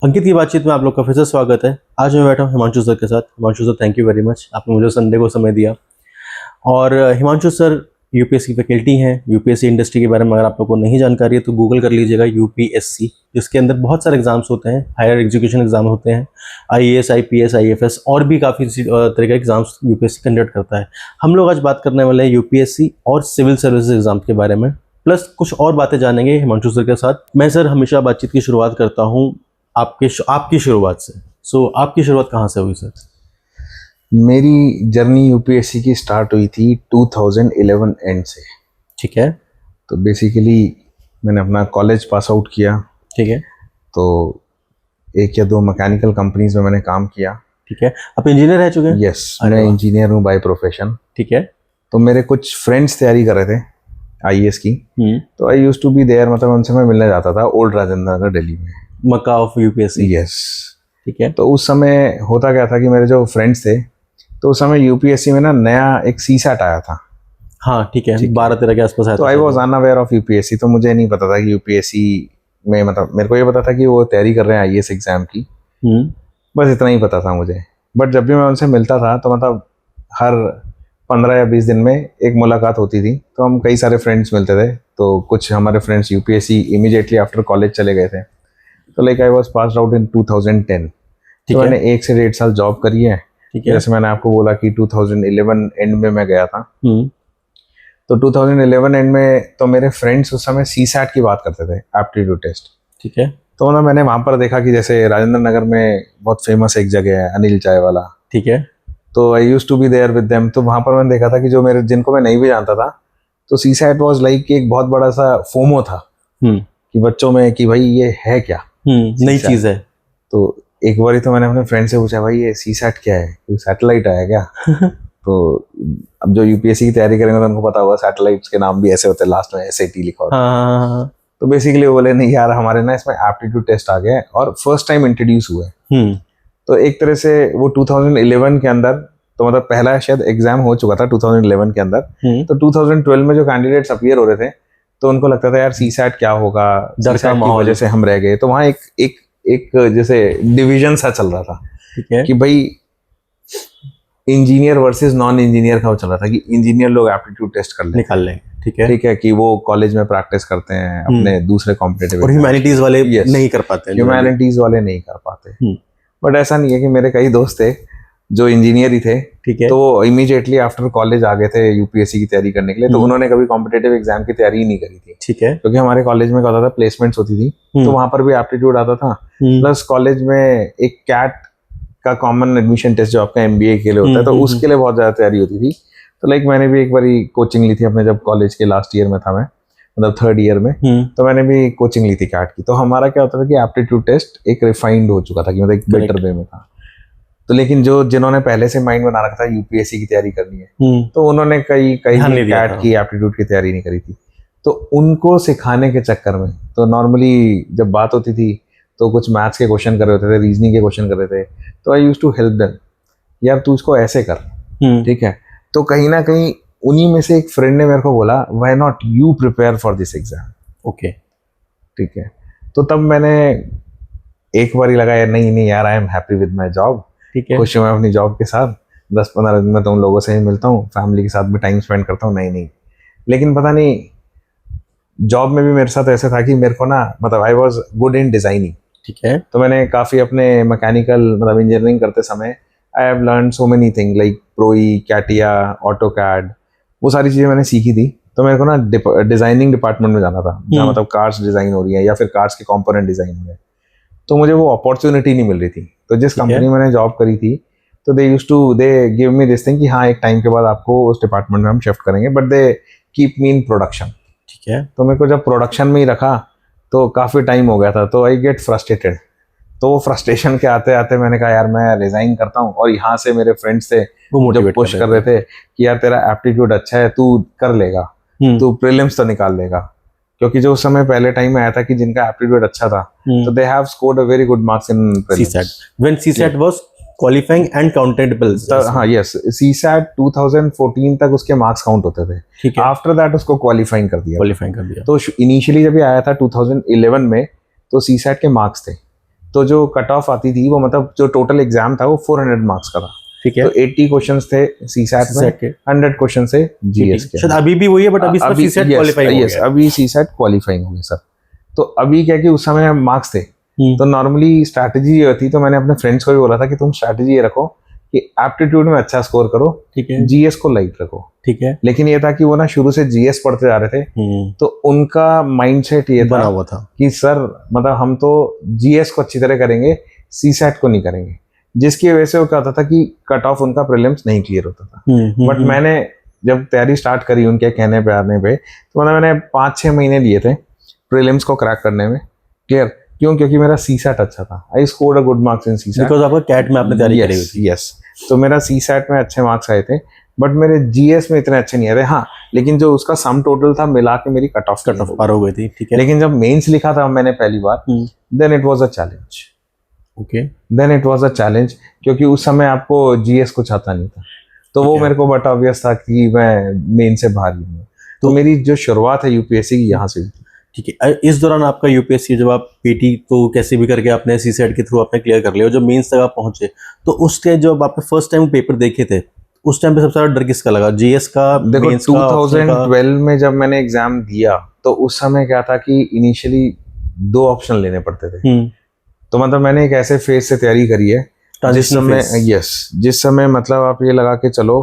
अंकित की बातचीत में आप लोग का फिर से स्वागत है। आज मैं बैठा हूँ हिमांशु सर के साथ। Himanshu sir, thank you very much, आपने मुझे संडे को समय दिया। और हिमांशु सर यूपीएससी फैकल्टी हैं। यूपीएससी इंडस्ट्री के बारे में अगर आप लोग को नहीं जानकारी है तो गूगल कर लीजिएगा यूपीएससी, जिसके अंदर बहुत सारे एग्जाम्स होते हैं, हायर एजुकेशन एग्जाम होते हैं, आईएएस, आईपीएस, आईएफएस और भी काफ़ी तरह के एग्जाम्स यूपीएससी कंडक्ट करता है। हम लोग आज बात करने वाले हैं यूपीएससी और सिविल सर्विसेज एग्जाम के बारे में, प्लस कुछ और बातें जानेंगे हिमांशु सर के साथ। मैं सर हमेशा बातचीत की शुरुआत करता हूँ आपकी शुरुआत से। आपकी शुरुआत कहाँ से हुई सर? मेरी जर्नी यूपीएससी की स्टार्ट हुई थी 2011 एंड से। ठीक है। तो बेसिकली मैंने अपना कॉलेज पास आउट किया। ठीक है। तो एक या दो मैकेनिकल कंपनीज में मैंने काम किया। ठीक है। आप इंजीनियर रह चुके हैं? यस, मैं इंजीनियर हूँ बाय प्रोफेशन। ठीक है। तो मेरे कुछ फ्रेंड्स तैयारी कर रहे थे आईएएस की, तो I used to be there, मतलब उनसे मैं मिलने जाता था ओल्ड राजेंद्र नगर दिल्ली में, मक्का ऑफ यूपीएससी। यस। ठीक है। तो उस समय होता क्या था कि मेरे जो फ्रेंड्स थे, तो उस समय यूपीएससी में ना नया एक सीसैट आया था। हाँ ठीक है, 12-13 के आसपास आया तो था। I was unaware of UPSC, तो मुझे नहीं पता था कि यूपीएससी में, मतलब मेरे को ये पता था कि वो तैयारी कर रहे हैं आईएएस एग्जाम की, बस इतना ही पता था मुझे। बट जब भी मैं उनसे मिलता था तो मतलब हर 15 या 20 दिन में एक मुलाकात होती थी। तो हम कई सारे फ्रेंड्स मिलते थे। तो कुछ हमारे friends UPSC immediately after college चले गए थे। तो like I was pass out in 2010। तो मैंने 1 से 1.5 साल जॉब करी है। जैसे मैंने आपको बोला कि 2011 एंड में मैं गया था। तो 2011 एंड में तो मेरे फ्रेंड्स उस समय सीसैट की बात करते थे, एप्टीट्यूड टेस्ट। ठीक है। तो ना मैंने वहाँ पर देखा कि जैसे राजेंद्र नगर में बहुत फेमस एक जगह है, अनिल चाय वाला। ठीक है। तो I used to be there with them. तो वहाँ पर मैंने देखा था कि जो मेरे, जिनको मैं नहीं भी जानता था, तो सीसैट वाज लाइक एक बहुत बड़ा सा फोमो था कि बच्चों में कि भाई ये है क्या, नई चीज है। तो एक बार तो मैंने अपने फ्रेंड से पूछा, भाई ये सीसैट क्या है, कोई सैटेलाइट आया क्या? तो अब जो यूपीएससी की तैयारी करेंगे तो उनको पता होगा सैटेलाइट्स के नाम भी ऐसे होते हैं, लास्ट में एसएटी लिखा होता है। हाँ। तो बेसिकली वो बोले नहीं यार, हमारे ना इसमें एप्टीट्यूड टेस्ट आ गया है और फर्स्ट टाइम इंट्रोड्यूस हुआ है। तो एक तरह से वो 2011 के अंदर, तो मतलब पहला शायद एग्जाम हो चुका था 2011 के अंदर। तो 2012 में जो कैंडिडेट्स अपीयर हो रहे थे, तो उनको लगता था यार सीसैट क्या होगा, डर का की वजह से हम रह गए। तो वहाँ एक जैसे डिवीजन सा चल रहा था। ठीक है। कि भाई इंजीनियर वर्सेस नॉन इंजीनियर का वो चल रहा था कि इंजीनियर लोग एप्टीट्यूड टेस्ट कर निकाल लेंगे। ठीक है। ठीक है, कि वो कॉलेज में प्रैक्टिस करते हैं अपने दूसरे कॉम्पिटिटिव, और ह्यूमैनिटीज वाले नहीं कर पाते, ह्यूमैनिटीज वाले नहीं कर पाते। बट ऐसा नहीं है, कि मेरे कई दोस्त थे जो इंजीनियर ही थे। ठीक है। तो वो इमीडिएटली आफ्टर कॉलेज आ गए थे यूपीएससी की तैयारी करने के लिए। तो उन्होंने कभी कॉम्पिटिटिव एग्जाम की तैयारी ही नहीं करी थी। ठीक है। क्योंकि हमारे कॉलेज में क्या होता था, प्लेसमेंट्स होती थी, तो वहां पर भी एप्टीट्यूड आता था। प्लस कॉलेज में एक कैट का कॉमन एडमिशन टेस्ट जो आपका एमबीए के लिए होता है, तो उसके लिए बहुत ज्यादा तैयारी होती थी। तो लाइक मैंने भी एक बारी कोचिंग ली थी अपने, जब कॉलेज के लास्ट ईयर में था मैं, मतलब 3rd ईयर में। तो मैंने भी कोचिंग ली थी कैट की। तो हमारा क्या होता था कि एप्टीट्यूड टेस्ट एक रिफाइंड हो चुका था, कि मतलब एक बेटर वे में था। तो लेकिन जिन्होंने पहले से माइंड बना रखा था यूपीएससी की तैयारी करनी है, तो उन्होंने कई कैट की एप्टीट्यूड की तैयारी नहीं करी थी। तो उनको सिखाने के चक्कर में, तो नॉर्मली जब बात होती थी तो कुछ मैथ्स के क्वेश्चन कर रहे होते थे, रीजनिंग के क्वेश्चन कर रहे थे, तो I used to help them, यार तू इसको ऐसे कर। ठीक है। तो कहीं ना कहीं उन्हीं में से एक फ्रेंड ने मेरे को बोला, why not you prepare for this exam. Okay. ठीक है। तो तब मैंने एक बार ही लगा यार, नहीं यार, I am happy with my job. ठीक है। खुश हूँ मैं अपनी जॉब के साथ, 10-15 दिन में तो उन लोगों से ही मिलता हूँ, फैमिली के साथ भी टाइम स्पेंड करता हूँ। नहीं, लेकिन पता नहीं जॉब में भी मेरे साथ ऐसा था कि मेरे को ना, मतलब I was good in designing. ठीक है। तो मैंने काफ़ी अपने मैकेनिकल, मतलब इंजीनियरिंग करते समय, I have learn so many thing like ProE, CATIA, AutoCAD, वो सारी चीज़ें मैंने सीखी थी। तो मेरे को ना डिजाइनिंग डिपार्टमेंट में जाना था, जहाँ मतलब कार्स डिजाइन हो रही है या फिर कार्स के कॉम्पोनेंट डिजाइन हो रहे हैं। तो मुझे वो अपॉर्चुनिटी नहीं मिल रही थी। तो जिस कंपनी में मैंने जॉब करी थी, तो they give me this thing कि हाँ, एक टाइम के बाद आपको उस डिपार्टमेंट में हम शिफ्ट करेंगे, but they keep me in production. ठीक है। तो मेरे को जब प्रोडक्शन में ही रखा तो काफ़ी टाइम हो गया था, तो आई गेट फ्रस्ट्रेटेड। तो वो फ्रस्ट्रेशन के आते आते मैंने कहा यार मैं रिजाइन करता हूँ। और यहाँ से मेरे फ्रेंड्स थे जो पुश कर रहे थे कि यार तेरा एप्टीट्यूड अच्छा है, तू कर लेगा, तू प्रीलिम्स तो निकाल लेगा। क्योंकि जो उस समय पहले टाइम में आया था कि जिनका एप्टीट्यूड अच्छा था, तो they have scored a very good marks in CSAT, when CSAT was qualifying and countable. हाँ, यस, सीसैट 2014 तक उसके मार्क्स काउंट होते थे। आफ्टर दैट उसको क्वालिफाइंग कर दिया। तो इनिशियली जब ये आया था 2011 में, तो सीसैट के मार्क्स थे तो जो कट ऑफ आती थी वो मतलब जो टोटल एग्जाम था वो 400 मार्क्स का था। ठीक है। तो 80 क्वेश्चंस थे सीसैट में, CSAT के 100 क्वेश्चन थे जीएस के। शायद अभी भी वही है, बट अभी इसका अभी CSAT क्वालिफाइंग हो गया है। अभी सीसैट क्वालिफाइंग हो गया सर। तो अभी क्या कि उस समय मार्क्स थे, हम्म, तो नॉर्मली स्ट्रैटेजी ये थी, तो मैंने अपने फ्रेंड्स को भी बोला था कि तुम स्ट्रैटेजी ये रखो कि एप्टीट्यूड में अच्छा स्कोर करो, ठीक है, जीएस को लाइट रखो। ठीक है। लेकिन ये था कि वो ना शुरू से जीएस पढ़ते जा रहे थे, तो उनका माइंडसेट ये बना था हुआ था। कि सर मतलब हम तो जीएस को अच्छी तरह करेंगे, सीसैट को नहीं करेंगे, जिसकी वजह से वो क्या होता था कि कट ऑफ उनका प्रीलिम्स नहीं क्लियर होता था। बट मैंने जब तैयारी स्टार्ट करी उनके कहने पे आने पे, तो मैंने 5-6 महीने लिए थे प्रीलिम्स को क्रैक करने में। क्लियर क्यों? क्योंकि मेरा सीसैट अच्छा था। I scored a good marks in CSAT because आपका कैट में आपने तैयारी करी हुई थी। यस, तो मेरा सीसैट में अच्छे मार्क्स आए थे, बट मेरे जीएस में इतने अच्छे नहीं आए थे। हाँ, लेकिन जो उसका सम टोटल था मिला के मेरी कट ऑफ पार हो गई थी। ठीक है। लेकिन जब मेंस लिखा था मैंने पहली बार, then it was a challenge. Okay. Then it was a challenge, क्योंकि उस समय आपको जीएस कुछ आता नहीं था, तो वो मेरे को बट ऑब्वियस था कि मैं मेन से बाहर ही हूँ। तो मेरी जो शुरुआत है यूपीएससी की यहाँ से हुई थी। ठीक है। इस दौरान आपका यूपीएससी, जब आप पीटी तो कैसे भी करके आपने सीसैट के थ्रू आपने क्लियर कर लिया, जो मेंस तक आप पहुंचे, तो उस टाइम जब आपने फर्स्ट टाइम पेपर देखे थे, उस टाइम पे सबसे ज्यादा डर किसका लगा? जीएस का, देखो मेंस का, ऑप्शनल का? 2012 में जब मैंने एग्जाम दिया तो उस समय क्या था कि इनिशियली 2 ऑप्शन लेने पड़ते थे। तो मतलब मैंने एक ऐसे फेज से तैयारी करी है जिस समय, जिस समय मतलब आप ये लगा के चलो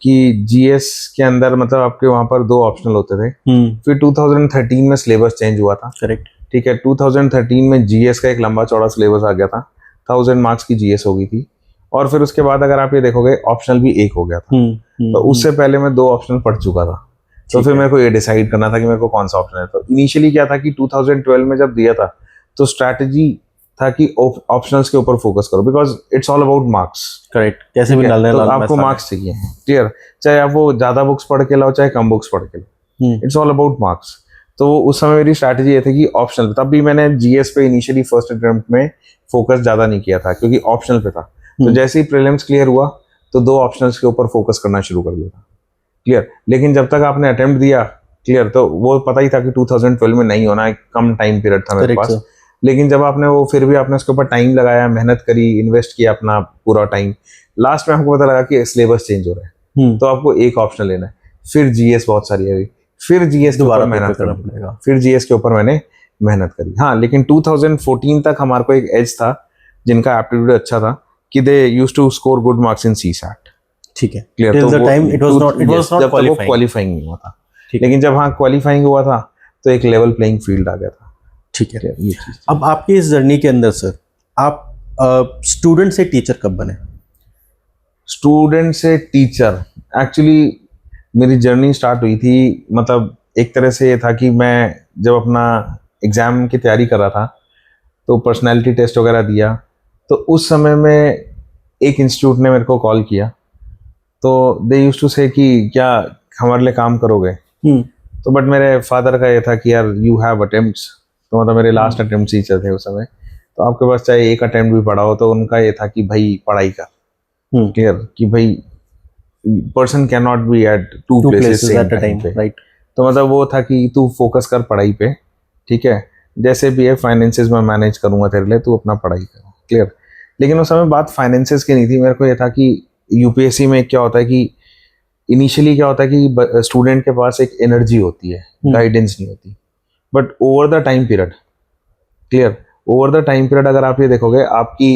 कि जीएस के अंदर मतलब आपके वहां पर 2 ऑप्शनल होते थे। फिर 2013 में सिलेबस चेंज हुआ था। करेक्ट। ठीक है, 2013 में जीएस का एक लंबा चौड़ा सिलेबस आ गया था, 1000 मार्क्स की जीएस हो गई थी। और फिर उसके बाद अगर आप ये देखोगे ऑप्शनल भी एक हो गया था। तो उससे पहले मैं 2 ऑप्शनल पढ़ चुका था, तो फिर मेरे को ये डिसाइड करना था कि मेरे को कौन सा ऑप्शन है। तो इनिशियली क्या था कि 2012 में जब दिया था तो स्ट्रैटेजी था कि ऑप्शनल्स के ऊपर फोकस करो, because it's all about marks. Correct. कैसे भी डालने तो आपको मार्क्स चाहिए, क्लियर, चाहे आप वो ज्यादा बुक्स पढ़ के लाओ चाहे कम बुक्स पढ़ के लो, इट्स ऑल अबाउट मार्क्स। तो उस समय मेरी स्ट्रैटेजी ये थी कि ऑप्शनल, तब भी मैंने जीएस पे इनिशियली फर्स्ट अटेम्प्ट में फोकस ज्यादा नहीं किया था क्योंकि ऑप्शनल पे था। तो जैसे ही प्रीलिम्स क्लियर हुआ तो 2 ऑप्शनल्स के ऊपर फोकस करना शुरू कर दिया था। क्लियर, लेकिन जब तक आपने अटेम्प्ट दिया, क्लियर, तो वो पता ही था कि 2012 में नहीं होना, कम टाइम पीरियड था मेरे पास। लेकिन जब आपने वो फिर भी आपने उसके ऊपर टाइम लगाया, मेहनत करी, इन्वेस्ट किया अपना पूरा टाइम, लास्ट में आपको पता लगा कि सिलेबस चेंज हो रहा है, तो आपको एक ऑप्शन लेना है। फिर जीएस बहुत सारी है, फिर जीएस के ऊपर मेहनत करना पड़ेगा, फिर जीएस के ऊपर मैंने मेहनत करी। हाँ, लेकिन 2014 तक हमारे को एक एज था जिनका एप्टीट्यूड अच्छा था कि they used to score good marks in CSAT. ठीक है। क्लियर, तो time it was not qualifying नहीं हुआ था। लेकिन जब हाँ क्वालिफाइंग हुआ था तो एक लेवल प्लेइंग फील्ड आ गया था। ठीक है। ये चीज अब आपकी इस जर्नी के अंदर सर, आप स्टूडेंट से टीचर कब बने? स्टूडेंट से टीचर, एक्चुअली मेरी जर्नी स्टार्ट हुई थी, मतलब एक तरह से ये था कि मैं जब अपना एग्जाम की तैयारी कर रहा था तो पर्सनैलिटी टेस्ट वगैरह दिया, तो उस समय में एक इंस्टीट्यूट ने मेरे को कॉल किया, तो दे यूज्ड टू से कि क्या हमारे लिए काम करोगे। तो बट मेरे फादर का ये था कि यार यू हैव अटेम्प्ट्स, तो मतलब मेरे लास्ट अटेम्प्ट टीचर थे उस समय, तो आपके पास चाहे एक अटेम्प्ट भी पढ़ा हो, तो उनका ये था कि भाई पढ़ाई कर। क्लियर, कि भाई person can not be at two places at a time, right. तो मतलब वो था कि तू फोकस कर पढ़ाई पे, ठीक है, जैसे भी है फाइनेंसेस में मैनेज करूंगा तेरे लिए, तू अपना पढ़ाई कर। क्लियर, लेकिन उस समय बात फाइनेंसेस की नहीं थी, मेरे को ये था कि यूपीएससी में क्या होता है कि इनिशियली क्या होता है कि स्टूडेंट के पास एक एनर्जी होती है, गाइडेंस नहीं होती, but over the time period, clear, over the time period अगर आप ये देखोगे आपकी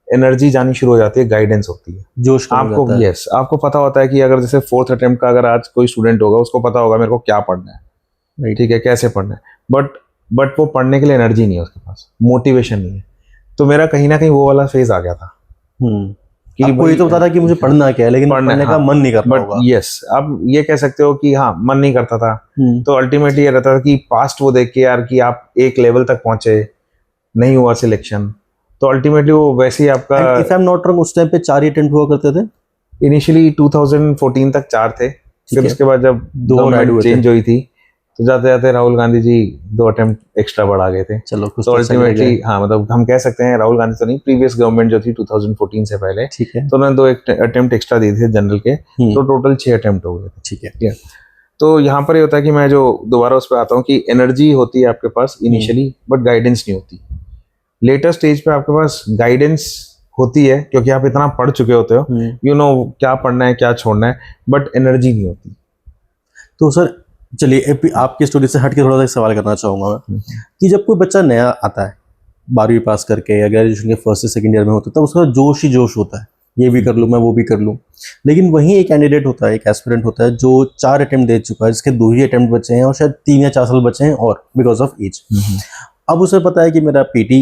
एनर्जी जानी शुरू हो जाती है, गाइडेंस होती है, जोश आपको, यस, आपको पता होता है कि अगर जैसे 4th अटेम्प्ट का अगर आज कोई स्टूडेंट होगा, उसको पता होगा मेरे को क्या पढ़ना है, ठीक है, कैसे पढ़ना है, बट वो पढ़ने के लिए एनर्जी नहीं है उसके पास, मोटिवेशन नहीं है। तो मेरा कहीं ना कहीं वो वाला फेज आ गया था कि आपको ये तो पता था कि मुझे पढ़ना क्या है, लेकिन पढ़ने का मन नहीं करता होगा। यस, आप ये कह सकते हो कि हाँ मन नहीं करता था। तो अल्टीमेटली ये रहता था कि पास्ट वो देख के यार कि आप एक लेवल तक पहुंचे, नहीं हुआ सिलेक्शन, तो अल्टीमेटली वो वैसे ही आपका, if I am not wrong उस टाइम पे 4 अटेम्प्ट हुआ करते थे इनिशियली 2014 तक 4 थे, फिर उसके बाद जब 2 चेंज हुई थी तो जाते जाते राहुल गांधी जी 2 अटेम्प्ट एक्स्ट्रा बढ़ा गए थे। चलो तो अल्टीमेटली हाँ, मतलब हम कह सकते हैं राहुल गांधी तो नहीं, प्रीवियस गवर्नमेंट जो थी 2014 से पहले, ठीक है, तो उन्होंने 2 अटेम्प्ट एक्स्ट्रा दिए थे जनरल के, तो टोटल 6 अटेम्प्ट हो गए थे। ठीक है। तो यहाँ पर ये होता है कि मैं जो दोबारा उस पर आता हूँ कि एनर्जी होती है आपके पास इनिशियली, बट गाइडेंस नहीं होती। लेटर स्टेज पे आपके पास गाइडेंस होती है क्योंकि आप इतना पढ़ चुके होते हो, यू नो क्या पढ़ना है क्या छोड़ना है, बट एनर्जी नहीं होती। तो सर चलिए आपकी स्टोरी से हट के थोड़ा सा एक सवाल करना चाहूँगा मैं कि जब कोई बच्चा नया आता है 12वीं पास करके या ग्रेजुएशन के फर्स्ट से सेकंड ईयर में होता है, तब उसका जोश ही जोश होता है, ये भी कर लूँ मैं वो भी कर लूँ। लेकिन वहीं एक कैंडिडेट होता है, एक एस्पिरेंट होता है जो 4 अटेम्प्ट दे चुका है, जिसके 2 ही अटेम्प्ट बचे हैं और शायद 3 या 4 साल बचे हैं और बिकॉज ऑफ एज। अब उसे पता है कि मेरा पीटी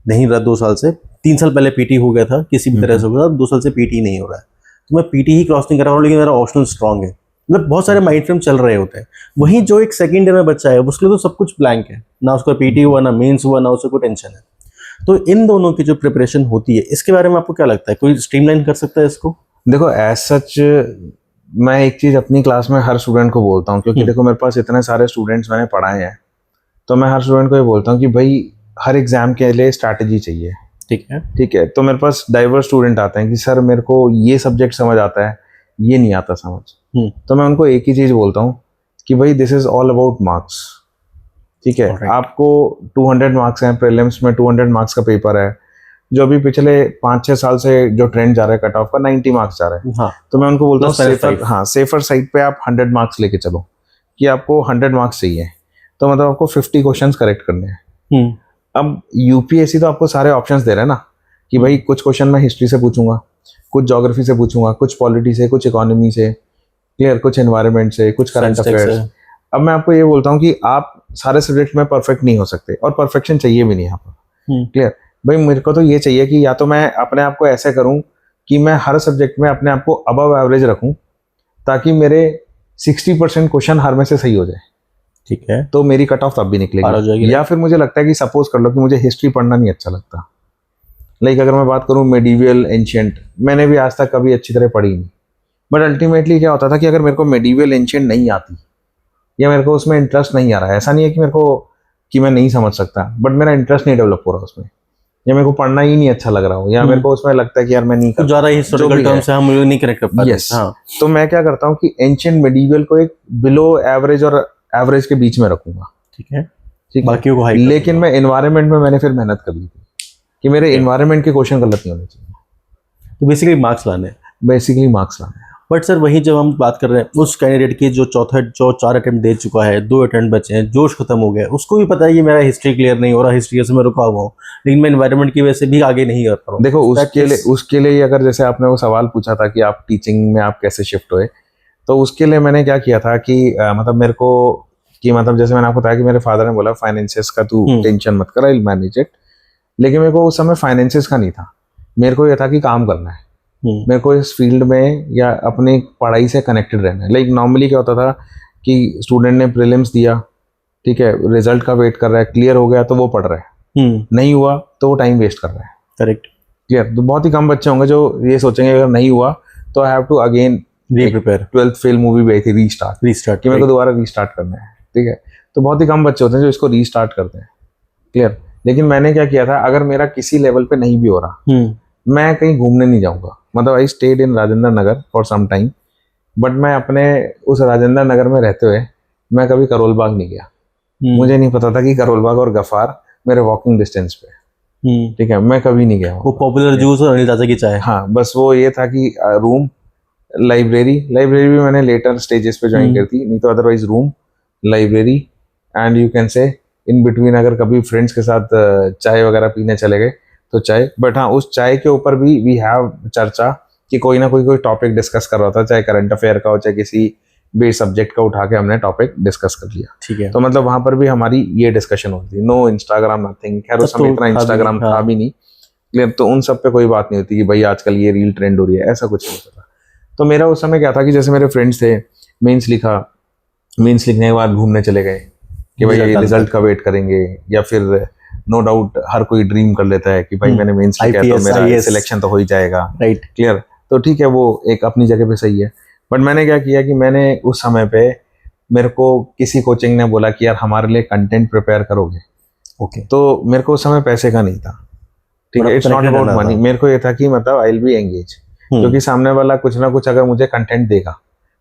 नहीं रहा 2 साल से, 3 साल पहले पीटी हो गया था किसी भी तरह से हो गया था, 2 साल से पीटी नहीं हो रहा है, तो मैं पीटी ही क्रॉस नहीं कर रहा हूँ, लेकिन मेरा ऑप्शनल स्ट्रॉन्ग है। मतलब बहुत सारे माइंड फ्रेम चल रहे होते हैं। वहीं जो एक सेकंड ईयर में बच्चा है उसके लिए तो सब कुछ ब्लैंक है, ना उसका पीटी हुआ, ना मेंस हुआ, ना उसे कोई टेंशन है। तो इन दोनों की जो प्रिपरेशन होती है, इसके बारे में आपको क्या लगता है, कोई स्ट्रीमलाइन कर सकता है इसको? देखो एज सच मैं एक चीज अपनी क्लास में हर स्टूडेंट को बोलता हूँ, क्योंकि देखो मेरे पास इतने सारे स्टूडेंट्स मैंने पढ़ाए हैं, तो मैं हर स्टूडेंट को ये बोलता हूँ कि भाई हर एग्जाम के लिए स्ट्रैटेजी चाहिए। ठीक है, तो मेरे पास डाइवर्स स्टूडेंट आते हैं कि सर मेरे को ये सब्जेक्ट समझ आता है, ये नहीं आता समझ, तो मैं उनको एक ही चीज बोलता हूँ कि भाई this is all about marks. ठीक है, आपको 200 मार्क्स हैं, प्रीलिम्स में 200 मार्क्स का पेपर है, जो अभी पिछले 5-6 साल से जो ट्रेंड जा रहा है कट ऑफ का 90 मार्क्स जा रहा है। हाँ। तो मैं उनको बोलता हूँ सेफर साइड पे आप 100 मार्क्स लेके चलो, कि आपको 100 मार्क्स चाहिए, तो मतलब आपको 50 क्वेश्चंस करेक्ट करने हैं। अब यूपीएससी तो आपको सारे ऑप्शंस दे रहा है ना, कि भाई कुछ क्वेश्चन मैं हिस्ट्री से पूछूंगा, कुछ ज्योग्राफी से पूछूंगा, कुछ पॉलिटी से, कुछ इकोनॉमी से, क्लियर, कुछ एनवायरमेंट से, कुछ करंट अफेयर्स। अब मैं आपको ये बोलता हूँ कि आप सारे सब्जेक्ट में परफेक्ट नहीं हो सकते, और परफेक्शन चाहिए भी नहीं यहाँ पर। क्लियर, भाई मेरे को तो ये चाहिए कि या तो मैं अपने आप को ऐसे करूँ कि मैं हर सब्जेक्ट में अपने आप को अबव एवरेज रखूँ, ताकि मेरे 60% क्वेश्चन हर में से सही हो जाए। ठीक है, तो मेरी कट ऑफ तब भी निकलेगी। या फिर मुझे लगता है कि सपोज कर लो कि मुझे हिस्ट्री पढ़ना नहीं अच्छा लगता, लाइक अगर मैं बात करूँ मेडिवियल एंशियंट, मैंने भी आज तक कभी अच्छी तरह पढ़ी नहीं, बट अल्टीमेटली क्या होता था कि अगर मेरे को मेडिवियल एंशियंट नहीं आती, या मेरे को उसमें इंटरेस्ट नहीं आ रहा है, ऐसा नहीं है कि मेरे को कि मैं नहीं समझ सकता, बट मेरा इंटरेस्ट नहीं डेवलप हो रहा उसमें, या मेरे को पढ़ना ही नहीं अच्छा लग रहा हो, या मेरे को उसमें लगता है कि यार मैं नहीं कर ज़्यादा हिस्टोरिकल टर्म से हम नहीं कनेक्ट कर पाते। हाँ, तो मैं क्या करता हूँ कि एंशियंट मेडिवियल को एक बिलो एवरेज और एवरेज के बीच में रखूंगा। ठीक है, बाकियों को हाई। लेकिन मैं एनवायरनमेंट में मैंने फिर मेहनत कर ली थी कि मेरे एनवायरनमेंट के क्वेश्चन गलत नहीं होने चाहिए। तो बेसिकली मार्क्स लाने बट सर वही जब हम बात कर रहे हैं उस कैंडिडेट की जो 4 अटेम्प्ट दे चुका है, 2 अटेम्प्ट बचे हैं, जोश खत्म हो गया, उसको भी पता है कि मेरा हिस्ट्री क्लियर नहीं हो रहा, हिस्ट्री से मैं रुका हुआ हूँ, लेकिन मैं एनवायरनमेंट की वजह से भी आगे नहीं कर पा रहा हूँ। देखो उसके लिए अगर जैसे आपने वो सवाल पूछा था कि आप टीचिंग में आप कैसे शिफ्ट हुए, तो उसके लिए मैंने क्या किया था कि मतलब मेरे को कि मतलब जैसे मैंने आपको बताया कि मेरे फादर ने बोला फाइनेंसेस का तू टेंशन मत कर, आई विल मैनेज इट। लेकिन मेरे को उस समय फाइनेंसेस का नहीं था, मेरे को ये था कि काम करना है, मेरे को इस फील्ड में या अपनी पढ़ाई से कनेक्टेड रहना है। लाइक नॉर्मली क्या होता था कि स्टूडेंट ने प्रीलिम्स दिया, ठीक है, रिजल्ट का वेट कर रहा है, क्लियर हो गया तो वो पढ़ रहा है, नहीं हुआ तो वो टाइम वेस्ट कर रहा है। Correct, clear. तो बहुत ही कम बच्चे होंगे जो ये सोचेंगे अगर नहीं हुआ तो I have to again reprepare. 12th fail movie भी आई थी, रीस्टार्ट कि मेरे को दोबारा रीस्टार्ट करना है। ठीक है, तो बहुत ही कम बच्चे होते हैं जो इसको रीस्टार्ट करते हैं। क्लियर। लेकिन मैंने क्या किया था, अगर मेरा किसी लेवल पे नहीं भी हो रहा, मैं कहीं घूमने नहीं जाऊंगा। मतलब I stayed in Rajendra Nagar for some time, but मैं अपने उस राजेंद्र नगर में रहते हुए मैं कभी करोल बाग नहीं गया। मुझे नहीं पता था कि करोल बाग और गफार मेरे वॉकिंग डिस्टेंस पे। ठीक है, मैं कभी नहीं गया। वो पॉपुलर जूस और अनिल चाचा की चाय। हाँ, बस वो ये था कि रूम, लाइब्रेरी भी मैंने लेटर स्टेजेस पे ज्वाइन कर थी, नहीं तो otherwise room, library and you can say in between अगर कभी फ्रेंड्स के साथ चाय वगैरह पीने चले गए तो चाय। बट हाँ, उस चाय के ऊपर भी वी हैव चर्चा कि कोई ना कोई टॉपिक डिस्कस कर रहा था, चाहे करंट अफेयर का हो, चाहे किसी बेस सब्जेक्ट का उठा के हमने टॉपिक डिस्कस कर लिया। ठीक है, तो मतलब वहां पर भी हमारी ये डिस्कशन होती थी। No Instagram, nothing. खैर उस समय इतना इंस्टाग्राम था भी नहीं, क्लियर। तो उन सब पे कोई बात नहीं होती कि भाई आजकल ये रील ट्रेंड हो रही है, ऐसा कुछ नहीं होता। तो मेरा उस समय क्या था कि जैसे मेरे फ्रेंड्स थे, मेंस लिखा, मेंस लिखने के बाद घूमने चले गए कि भाई रिजल्ट का वेट करेंगे, या फिर नो डाउट हर कोई ड्रीम कर लेता है कि भाई मैंने मेंस लिखा है तो मेरा सिलेक्शन तो हो ही जाएगा। Right, clear. तो ठीक है, वो एक अपनी जगह पे सही है। बट मैंने क्या किया कि मैंने उस समय पे मेरे को किसी कोचिंग ने बोला कि यार हमारे लिए कंटेंट प्रिपेयर करोगे। ओके, तो मेरे को उस समय पैसे का नहीं था। ठीक है, इट्स नॉट अबाउट मनी। मेरे को ये था कि मतलब आई विल बी एंगेज, क्योंकि सामने वाला कुछ ना कुछ अगर मुझे कंटेंट देगा,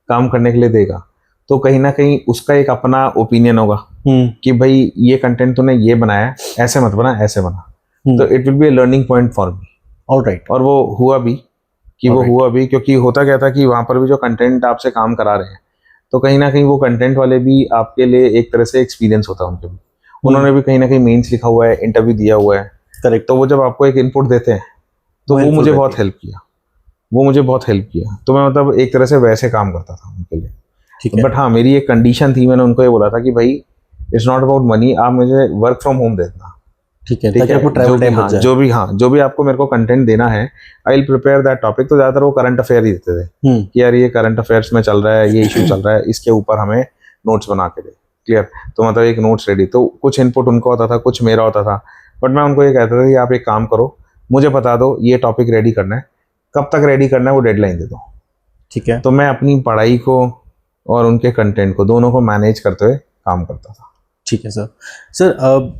काम करने के लिए देगा, तो कहीं ना कहीं उसका एक अपना ओपिनियन होगा कि भाई ये कंटेंट तूने ये बनाया, ऐसे मत बना, ऐसे बना। तो it will be a learning point for me. Alright. और वो हुआ भी क्योंकि होता क्या था कि वहाँ पर भी जो कंटेंट आपसे काम करा रहे हैं, तो कहीं ना कहीं वो कंटेंट वाले भी आपके लिए एक तरह से एक्सपीरियंस होता है उनके भी। उन्होंने भी कहीं ना कहीं मेंस लिखा हुआ है, इंटरव्यू दिया हुआ है। करेक्ट। तो वो जब आपको एक इनपुट देते हैं तो वो मुझे बहुत हेल्प किया, तो मैं मतलब एक तरह से वैसे काम करता था उनके लिए। ठीक है। बट हाँ, मेरी एक कंडीशन थी, मैंने उनको ये बोला था कि भाई इट्स नॉट अबाउट मनी, आप मुझे वर्क फ्रॉम होम देना। ठीक है, ठीक ताकि है, आपको ट्रैवल टाइम बच जाए। जो भी आपको मेरे को कंटेंट देना है, I will prepare that topic. तो ज्यादातर वो करंट अफेयर ही देते थे कि यार ये करंट अफेयर्स में चल रहा है, ये इशू चल रहा है, इसके ऊपर हमें नोट्स बना के दे। क्लियर। तो मतलब एक नोट्स रेडी, तो कुछ इनपुट उनका होता था, कुछ मेरा होता था। बट मैं उनको ये कहता था कि आप एक काम करो, मुझे बता दो ये टॉपिक रेडी करना है, कब तक रेडी करना है वो डेडलाइन दे दो। ठीक है। तो मैं अपनी पढ़ाई को और उनके कंटेंट को दोनों को मैनेज करते हुए काम करता था। ठीक है सर। सर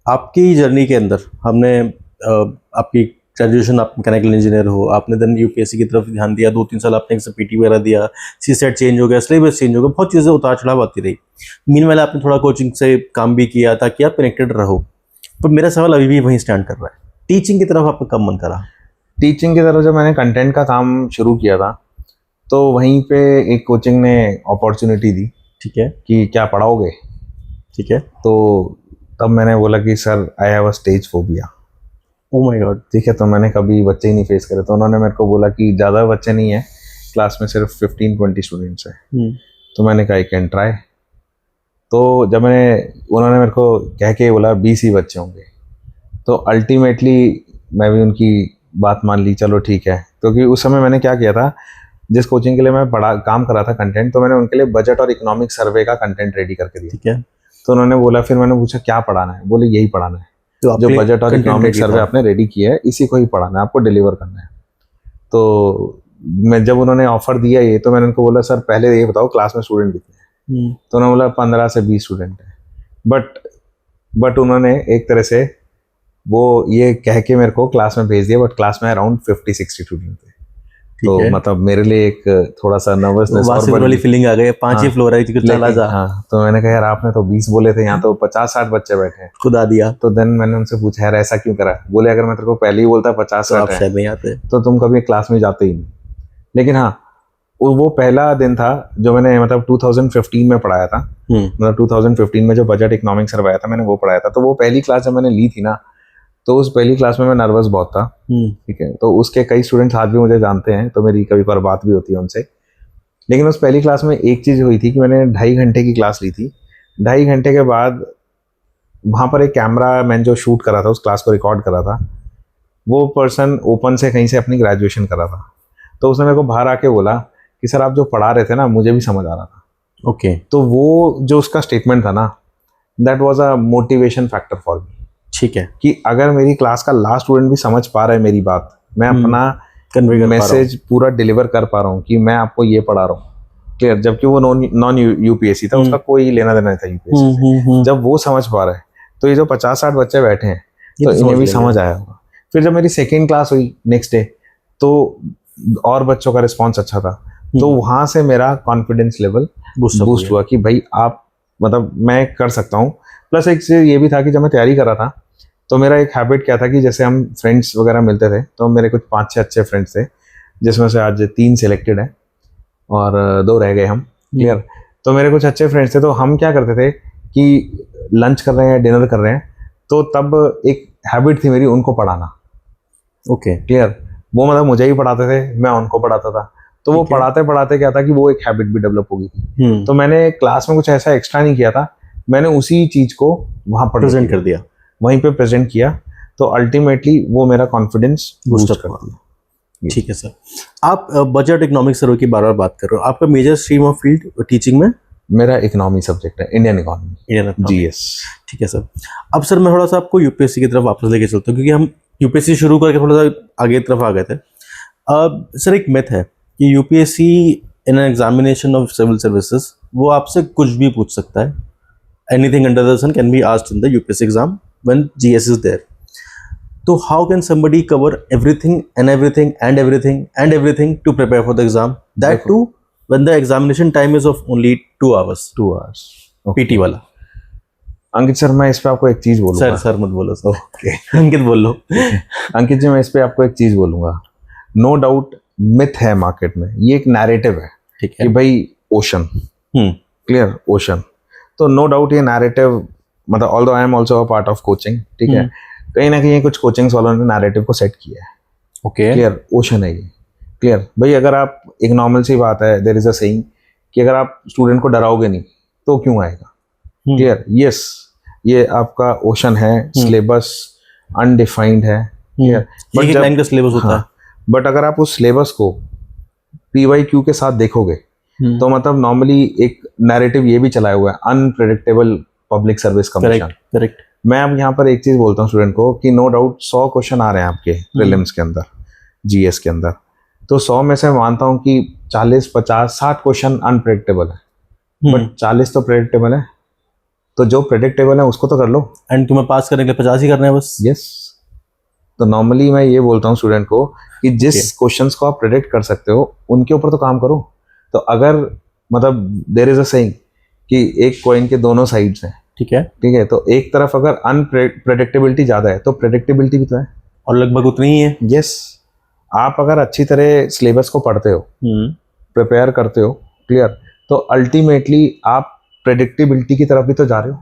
आपकी जर्नी के अंदर हमने आपकी ग्रेजुएशन, आप मैकेनिकल इंजीनियर हो, आपने देन यूपीएससी की तरफ ध्यान दिया, 2-3 साल आपने पीटी वगैरह दिया, सीसेट चेंज हो गया, सिलेबस चेंज हो गया, बहुत चीज़ें उतार चढ़ाव आती रही। मीनवाइल आपने थोड़ा कोचिंग से काम भी किया ताकि आप कनेक्टेड रहो। पर मेरा सवाल अभी भी वहीं स्टैंड कर रहा है, टीचिंग की तरफ आपका कब मन करा? टीचिंग की तरफ जब मैंने कंटेंट का काम शुरू किया था, तो वहीं पे एक कोचिंग ने अपॉर्चुनिटी दी। ठीक है। कि क्या पढ़ाओगे? ठीक है। तो तब मैंने बोला कि sir I have a stage phobia. Oh my God. ठीक है, तो मैंने कभी बच्चे ही नहीं फेस करे। तो उन्होंने मेरे को बोला कि ज़्यादा बच्चे नहीं है क्लास में, सिर्फ 15-20 स्टूडेंट्स हैं। तो मैंने कहा आई कैन ट्राई। तो जब उन्होंने मेरे को कह के बोला 20 ही बच्चे होंगे, तो अल्टीमेटली मैं भी उनकी बात मान ली, चलो ठीक है। क्योंकि उस समय मैंने क्या किया था, जिस कोचिंग के लिए मैं काम कर रहा था कंटेंट, तो मैंने उनके लिए बजट और इकोनॉमिक सर्वे का कंटेंट रेडी करके दिया। ठीक है। तो उन्होंने बोला, फिर मैंने पूछा क्या पढ़ाना है, बोले यही पढ़ाना है, तो जो बजट और इकोनॉमिक सर्वे आपने रेडी किया है इसी को ही पढ़ाना है, आपको डिलीवर करना है। तो मैं जब उन्होंने ऑफर दिया ये, तो मैंने उनको बोला सर पहले ये बताओ क्लास में स्टूडेंट कितने हैं? तो उन्होंने बोला 15 से 20 स्टूडेंट है। बट उन्होंने एक तरह से वो ये कह के मेरे को क्लास में भेज दिया, बट क्लास में अराउंड 50-60 स्टूडेंट थे। तो मतलब मेरे लिए एक थोड़ा सा नर्वसनेस वाली फीलिंग आ गई, 5 ही फ्लोर है, चला जा। हाँ, तो मैंने कहा यार आपने तो 20 बोले थे, यहाँ तो 50-60 बच्चे बैठे हैं, खुदा दिया। तो देन मैंने उनसे पूछा यार ऐसा क्यों करा? बोले अगर मैं तेरे को पहले ही बोलता 50-60 है नहीं आते, तो तुम कभी क्लास में जाते ही नहीं। लेकिन हाँ, वो पहला दिन था जो मैंने मतलब 2015 में पढ़ाया था। मतलब 2015 में जो बजट इकोनॉमिक्स करवाया था मैंने, वो पढ़ाया था। तो वो पहली क्लास जब मैंने ली थी ना, तो उस पहली क्लास में मैं नर्वस बहुत था। ठीक है, तो उसके कई स्टूडेंट्स आज भी मुझे जानते हैं, तो मेरी कभी कभार बात भी होती है उनसे। लेकिन उस पहली क्लास में एक चीज़ हुई थी कि मैंने 2.5 घंटे की क्लास ली थी। 2.5 घंटे के बाद वहाँ पर एक कैमरा मैन जो शूट करा था, उस क्लास को रिकॉर्ड करा था, वो पर्सन ओपन से कहीं से अपनी ग्रेजुएशन करा था। तो उसने मेरे को बाहर आके बोला कि सर आप जो पढ़ा रहे थे ना, मुझे भी समझ आ रहा था। ओके। तो वो जो उसका स्टेटमेंट था ना, that was a motivation factor for me. ठीक है, कि अगर मेरी क्लास का लास्ट स्टूडेंट भी समझ पा रहा है मेरी बात, मैं अपना मैसेज पूरा डिलीवर कर पा रहा हूँ कि मैं आपको ये पढ़ा रहा हूँ, क्लियर। जबकि वो नॉन यूपीएससी था, उसका कोई लेना देना नहीं था यूपीएससी से। जब वो समझ पा रहा है, तो ये जो 50-60 बच्चे बैठे हैं, तो इन्हें भी समझ आया होगा। फिर जब मेरी सेकेंड क्लास हुई नेक्स्ट डे, तो और बच्चों का रिस्पॉन्स अच्छा था। तो वहाँ से मेरा कॉन्फिडेंस लेवल बूस्ट हुआ कि भाई आप मतलब मैं कर सकता हूँ। प्लस एक चीज़ ये भी था कि जब मैं तैयारी कर रहा था, तो मेरा एक हैबिट क्या था कि जैसे हम फ्रेंड्स वगैरह मिलते थे, तो मेरे कुछ 5-6 अच्छे फ्रेंड्स थे, जिसमें से आज 3 सिलेक्टेड हैं और 2 रह गए हम, क्लियर। तो मेरे कुछ अच्छे फ्रेंड्स थे, तो हम क्या करते थे कि लंच कर रहे हैं, डिनर कर रहे हैं, तो तब एक हैबिट थी मेरी उनको पढ़ाना। Okay, clear. वो मतलब मुझे ही पढ़ाते थे, मैं उनको पढ़ाता था। तो वो पढ़ाते पढ़ाते क्या था कि वो एक हैबिट भी डेवलप हो गई थी। तो मैंने क्लास में कुछ ऐसा एक्स्ट्रा नहीं किया था, मैंने उसी चीज को वहां पर प्रेजेंट कर दिया, वहीं पे प्रेजेंट किया। तो अल्टीमेटली वो मेरा कॉन्फिडेंस बूस्ट कर दिया। ठीक है सर, आप बजट इकोनॉमिक्स सर्वे की बार बात कर रहे हो, आपका major stream of field teaching में? मेरा इकोनॉमी सब्जेक्ट है, इंडियन इकोनॉमी, जीएस। ठीक है सर। अब सर मैं थोड़ा सा आपको यूपीएससी की तरफ वापस लेके चलता हूँ, क्योंकि हम यूपीएससी शुरू करके थोड़ा सा आगे तरफ आ गए थे। सर एक मिथ है कि UPSC in an examination of civil services वो आपसे कुछ भी पूछ सकता है, anything under the sun can be asked in the UPSC exam when GS is there. तो how can somebody cover everything and everything and everything and everything to prepare for the exam, that too when the examination time is of only 2 hours? 2 hours PT वाला। Ankit sir, मैं इस पे आपको एक चीज बोलूंगा। Sir मत बोलो सर, ओके अंकित बोल लो। अंकित जी, मैं इस पे आपको एक चीज बोलूंगा। नो डाउट मिथ है मार्केट में, ये एक नैरेटिव है ठीक कि है। भाई ओशन, हम्म क्लियर, ओशन। तो नो डाउट ये नैरेटिव, मतलब although I am also a part of coaching, ठीक है, कहीं ना कहीं कुछ कोचिंग्स वालों ने नैरेटिव को सेट किया है। ओके क्लियर, ओशन है ये, क्लियर। भाई अगर आप, एक नॉर्मल सी बात है, देयर इज अ सेइंग कि अगर आप स्टूडेंट को डराओगे नहीं तो क्यों आएगा। क्लियर, यस, ये आपका ओशन है, सिलेबस अनडिफाइंड है, क्लियर। बट एक लाइन का सिलेबस होता है। बट अगर आप उस सिलेबस को पीवाईक्यू के साथ देखोगे तो मतलब नॉर्मली एक नैरेटिव ये भी चलाया हुआ है, unpredictable public service commission. Correct correct. मैं अब यहाँ पर एक चीज बोलता हूँ स्टूडेंट को कि नो डाउट 100 क्वेश्चन आ रहे हैं आपके प्रीलिम्स के अंदर, जीएस के अंदर, तो 100 में से मानता हूँ कि 40, 50, 60 क्वेश्चन अनप्रेडिक्टेबल है, बट 40 तो प्रेडिक्टेबल है। तो जो प्रेडिक्टेबल है उसको तो कर लो। एंड तुम्हें पास करने के लिए 50 ही करना है बस। यस। तो नॉर्मली मैं ये बोलता हूँ स्टूडेंट को कि जिस क्वेश्चंस को आप प्रेडिक्ट कर सकते हो उनके ऊपर तो काम करो। तो अगर मतलब देयर इज अ सेइंग कि एक कॉइन के दोनों साइड्स हैं, ठीक है। ठीक है, तो एक तरफ अगर अनप्रेडिक्टेबिलिटी ज्यादा है तो प्रेडिक्टेबिलिटी भी तो है, और लगभग उतनी ही है। यस। आप अगर अच्छी तरह सिलेबस को पढ़ते हो, प्रिपेयर करते हो, क्लियर, तो अल्टीमेटली आप प्रेडिक्टेबिलिटी की तरफ भी तो जा रहे हो।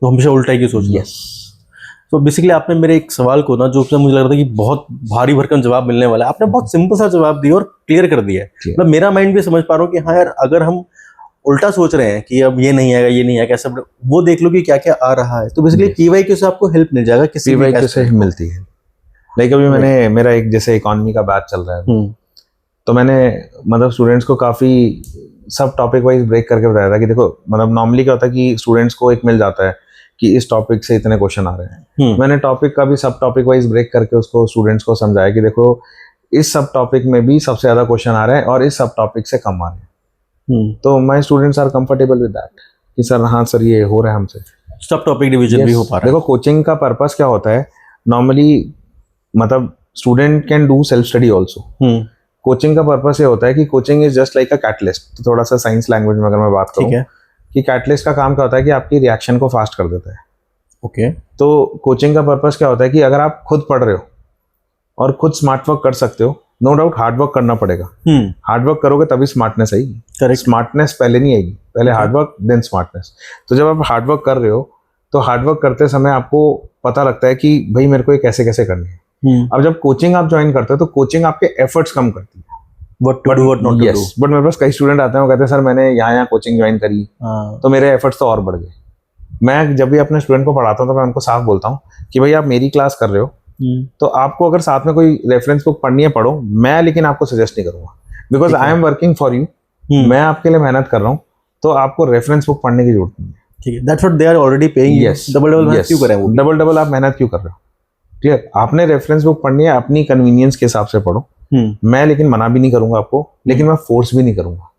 तो हमेशा उल्टा ही की सोच। यस। तो बेसिकली आपने मेरे एक सवाल को ना, जो कि मुझे लग रहा था कि बहुत भारी भरकम जवाब मिलने वाला है, आपने बहुत सिंपल सा जवाब दिया और क्लियर कर दिया है। मतलब मेरा माइंड भी समझ पा रहा हूँ कि हाँ यार, अगर हम उल्टा सोच रहे हैं कि अब ये नहीं आएगा, ये नहीं आएगा, ऐसा, वो देख लो कि क्या क्या आ रहा है। तो बेसिकली पीवाईक्यू से आपको हेल्प मिल जाएगा, किसी भी पीवाईक्यू से मिलती है। लाइक अभी मैंने, मेरा एक जैसे इकोनॉमी का बैच चल रहा है, तो मैंने मतलब स्टूडेंट्स को काफ़ी सब टॉपिक वाइज ब्रेक करके बताया था कि देखो, मतलब नॉर्मली क्या होता है कि स्टूडेंट्स को एक मिल जाता है कि इस टॉपिक से इतने क्वेश्चन आ रहे हैं। मैंने टॉपिक का भी सब टॉपिक वाइज ब्रेक करके उसको स्टूडेंट्स को समझाया कि देखो, इस सब टॉपिक में भी सबसे ज़्यादा क्वेश्चन आ रहे हैं और इस सब टॉपिक से कम आ रहे हैं। तो my students are comfortable with that कि सर हाँ सर, ये हो रहा है हमसे, सब टॉपिक डिवीजन भी हो पा रहा है। देखो कोचिंग का पर्पस क्या होता है नॉर्मली, मतलब student can do self study also. Coaching का पर्पस ये होता है कि coaching is just like a catalyst. तो थोड़ा सा साइंस लैंग्वेज में अगर मैं बात करूं कि कैटलिस्ट का काम क्या होता है कि आपकी रिएक्शन को फास्ट कर देता है। ओके। तो कोचिंग का पर्पस क्या होता है कि अगर आप खुद पढ़ रहे हो और खुद स्मार्ट वर्क कर सकते हो, नो डाउट हार्ड वर्क करना पड़ेगा। हार्ड वर्क करोगे तभी स्मार्टनेस आएगी। स्मार्टनेस पहले नहीं आएगी, पहले हार्ड वर्क देन स्मार्टनेस। तो जब आप हार्ड वर्क कर रहे हो तो हार्ड वर्क करते समय आपको पता लगता है कि भाई मेरे को ये कैसे कैसे करनी है। अब जब कोचिंग आप ज्वाइन करते हो तो कोचिंग आपके एफर्ट्स कम करती है, what to do what not to do. But मेरे पास कई स्टूडेंट आते हैं, वो कहते हैं सर मैंने यहाँ कोचिंग ज्वाइन करी तो मेरे एफर्ट्स तो और बढ़ गए। मैं जब भी अपने स्टूडेंट को पढ़ाता हूँ तो मैं उनको साफ बोलता हूँ कि भाई आप मेरी क्लास कर रहे हो तो आपको अगर साथ में कोई रेफरेंस बुक पढ़नी है पढ़ो, मैं लेकिन आपको सजेस्ट नहीं करूंगा, because I am working for you. मैं आपके लिए मेहनत कर रहा हूँ, तो आपको रेफरेंस बुक पढ़ने की जरूरत नहीं है। ठीक है, that's what they are already paying you. Double क्यों करें वो? डबल आप मेहनत क्यों कर रहे हो? ठीक है, आपने रेफरेंस बुक पढ़नी है, अपनी कन्वीनियंस के हिसाब से पढ़ो। मैं लेकिन मना भी नहीं करूंगा आपको, लेकिन मैं फोर्स भी नहीं करूंगा।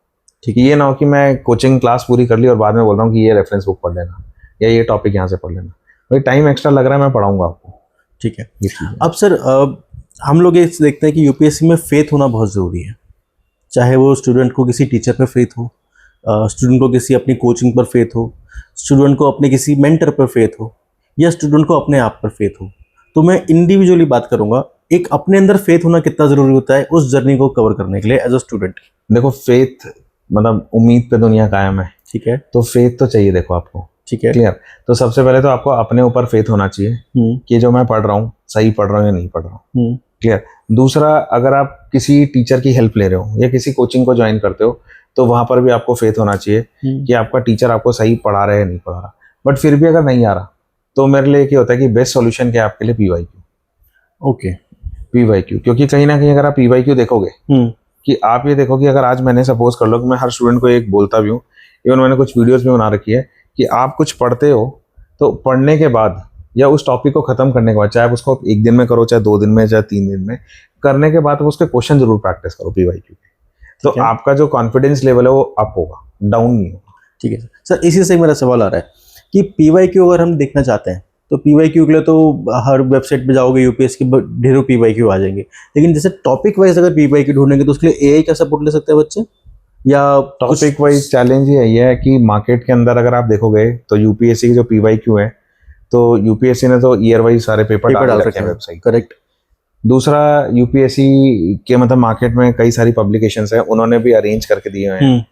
ठीक है, ये ना हो कि मैं कोचिंग क्लास पूरी कर ली और बाद में बोल रहा हूँ कि ये रेफरेंस बुक पढ़ लेना या ये टॉपिक यहाँ से पढ़ लेना। भाई टाइम एक्स्ट्रा लग रहा है, मैं पढ़ाऊंगा आपको। ठीक है। अब सर, हम लोग ये देखते हैं कि यूपीएससी में फेथ होना बहुत ज़रूरी है। चाहे वो स्टूडेंट को किसी टीचर पर फेथ हो, स्टूडेंट को किसी अपनी कोचिंग पर फेथ हो, स्टूडेंट को अपने किसी मेंटर पर फेथ हो, या स्टूडेंट को अपने आप पर फेथ हो। तो मैं इंडिविजुअली बात करूंगा, एक अपने अंदर फेथ होना कितना ज़रूरी होता है उस जर्नी को कवर करने के लिए एज अ स्टूडेंट। देखो फेथ मतलब उम्मीद पे दुनिया कायम है। ठीक है, तो फेथ तो चाहिए देखो आपको। ठीक है, क्लियर। तो सबसे पहले तो आपको अपने ऊपर फेथ होना चाहिए कि जो मैं पढ़ रहा हूँ सही पढ़ रहा हूँ या नहीं पढ़ रहा हूँ। क्लियर। दूसरा, अगर आप किसी टीचर की हेल्प ले रहे हो या किसी कोचिंग को ज्वाइन करते हो तो वहां पर भी आपको फेथ होना चाहिए कि आपका टीचर आपको सही पढ़ा रहा है या नहीं पढ़ा रहा। बट फिर भी अगर नहीं आ रहा तो मेरे लिए क्या होता है कि बेस्ट सॉल्यूशन क्या है आपके लिए? पीवाईक्यू। Okay, PYQ. क्योंकि कहीं ना कहीं अगर आप पीवाईक्यू देखोगे कि आप ये देखो कि अगर आज मैंने सपोज कर लो कि मैं हर स्टूडेंट को एक बोलता भी हूँ, इवन मैंने कुछ वीडियोस भी बना रखी है कि आप कुछ पढ़ते हो तो पढ़ने के बाद या उस टॉपिक को खत्म करने के बाद, चाहे आप उसको एक दिन में करो, चाहे 2 दिन में, चाहे 3 दिन में, करने के बाद आप उसके क्वेश्चन जरूर प्रैक्टिस करो पीवाईक्यू के। तो आपका जो कॉन्फिडेंस लेवल है वो अप होगा, डाउन नहीं होगा। ठीक है सर, इसी से मेरा सवाल आ रहा है कि पीवाईक्यू अगर हम देखना चाहते हैं तो पीवाईक्यू के लिए तो हर वेबसाइट पे जाओगे यूपीएससी की ढेरों पीवाईक्यू आ जाएंगे, लेकिन जैसे टॉपिक वाइज अगर पीवाईक्यू ढूंढेंगे तो उसके लिए एआई का सपोर्ट ले सकते हैं बच्चे? या टॉपिक वाइज चैलेंज ही यही है कि मार्केट के अंदर अगर आप देखोगे तो यूपीएससी की जो पीवाईक्यू है, तो यूपीएससी ने तो ईयर वाइज सारे पेपर डाल रखे हैं वेबसाइट। करेक्ट। दूसरा, यूपीएससी के मतलब मार्केट में कई सारी पब्लिकेशंस हैं, उन्होंने भी अरेंज करके दिए हुए हैं।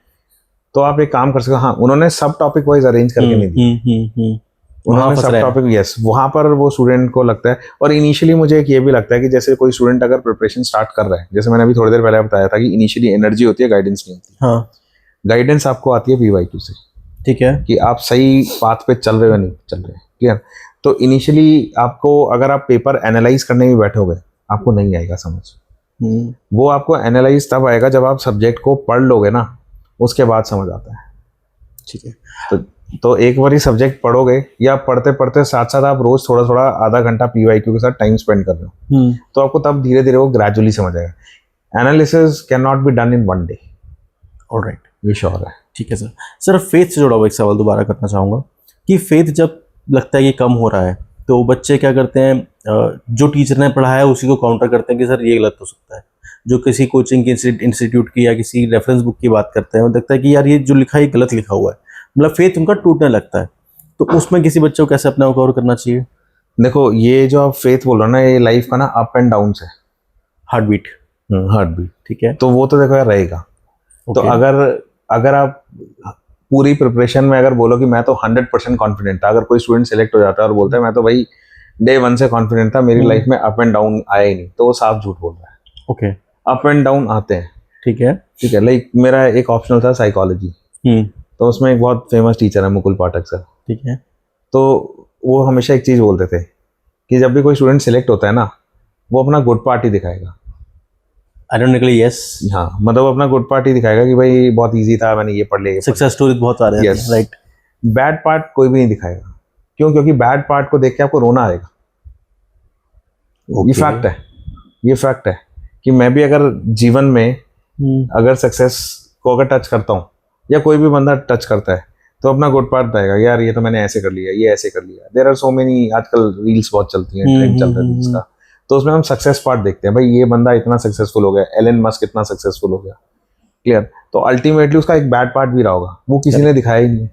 तो आप एक काम कर सकते हो, हाँ उन्होंने सब टॉपिक वाइज अरेंज करके नहीं दिए, उन्होंने सब टॉपिक, यस वहां पर वो स्टूडेंट को लगता है। और इनिशियली मुझे एक ये भी लगता है कि जैसे कोई स्टूडेंट अगर प्रिपरेशन स्टार्ट कर रहा है, जैसे मैंने अभी थोड़ी देर पहले बताया था कि इनिशियली एनर्जी होती है, गाइडेंस नहीं होती। हाँ, गाइडेंस आपको आती है पीवाईक्यू से, ठीक है, कि आप सही पाथ पे चल रहे हो नहीं चल रहे, क्लियर। तो इनिशियली आपको अगर आप पेपर एनालाइज करने में बैठोगे, आपको नहीं आएगा समझ। वो आपको एनालाइज तब आएगा जब आप सब्जेक्ट को पढ़ लोगे ना, उसके बाद समझ आता है। ठीक है। तो एक बार ही सब्जेक्ट पढ़ोगे, या पढ़ते पढ़ते साथ साथ आप रोज थोड़ा थोड़ा आधा घंटा पीवाईक्यू के साथ टाइम स्पेंड कर रहे हो, तो आपको तब धीरे धीरे वो ग्रेजुअली समझ आएगा। Analysis can not be done in one day. Alright, ये श्योर है। ठीक है सर। सर फेथ से जुड़ा हुआ एक सवाल दोबारा करना चाहूँगा कि फेथ जब लगता है कि कम हो रहा है तो बच्चे क्या करते हैं, जो टीचर ने पढ़ाया उसी को काउंटर करते हैं कि सर ये गलत हो सकता है। जो किसी कोचिंग की इंस्टीट्यूट की या किसी रेफरेंस बुक की बात करते हैं, वो लगता है कि यार ये जो लिखा है ये गलत लिखा हुआ है, मतलब फेथ उनका टूटने लगता है। तो उसमें किसी बच्चे को कैसे अपने आप कवर करना चाहिए? देखो, ये जो आप फेथ बोल रहे हो ना, ये लाइफ का ना अप एंड डाउन है, हार्ट बीट। हार्ट बीट, ठीक है। तो वो तो देखो यार रहेगा। तो अगर आप पूरी प्रिपरेशन में अगर बोलो कि मैं तो 100% कॉन्फिडेंट था, अगर कोई स्टूडेंट सेलेक्ट हो जाता है और बोलता है मैं तो भाई डे 1 से कॉन्फिडेंट था, मेरी लाइफ में अप एंड डाउन आया ही नहीं, तो वो साफ झूठ बोल रहा है। ओके, अप एंड डाउन आते हैं, ठीक है, ठीक है। लाइक मेरा एक ऑप्शनल था साइकोलॉजी, तो उसमें एक बहुत फेमस टीचर है मुकुल पाठक सर, ठीक है। तो वो हमेशा एक चीज बोलते थे कि जब भी कोई स्टूडेंट सेलेक्ट होता है ना, वो अपना गुड पार्ट ही दिखाएगा। Ironically yes. हाँ, मतलब अपना गुड पार्ट ही दिखाएगा कि भाई बहुत इजी था, मैंने ये पढ़ लिया, सक्सेस स्टोरी बहुत आ रहे हैं। Yes. राइट। बैड पार्ट कोई भी नहीं दिखाएगा। क्यों? क्योंकि बैड पार्ट को देख के आपको रोना आएगा। ये फैक्ट है, ये फैक्ट है कि मैं भी अगर जीवन में अगर सक्सेस को अगर टच करता हूँ, या कोई भी बंदा टच करता है, तो अपना गुड पार्ट आएगा, यार ये तो मैंने ऐसे कर लिया, ये ऐसे कर लिया। देयर आर सो मेनी, आजकल रील्स बहुत चलती हैं, ट्रेंड चल रहा है रील्स का, तो उसमें हम सक्सेस पार्ट देखते हैं, भाई ये बंदा इतना सक्सेसफुल हो गया, एलन मस्क इतना सक्सेसफुल हो गया, क्लियर। तो अल्टीमेटली उसका एक बैड पार्ट भी रहा होगा, वो किसी ने दिखाया ही नहीं है,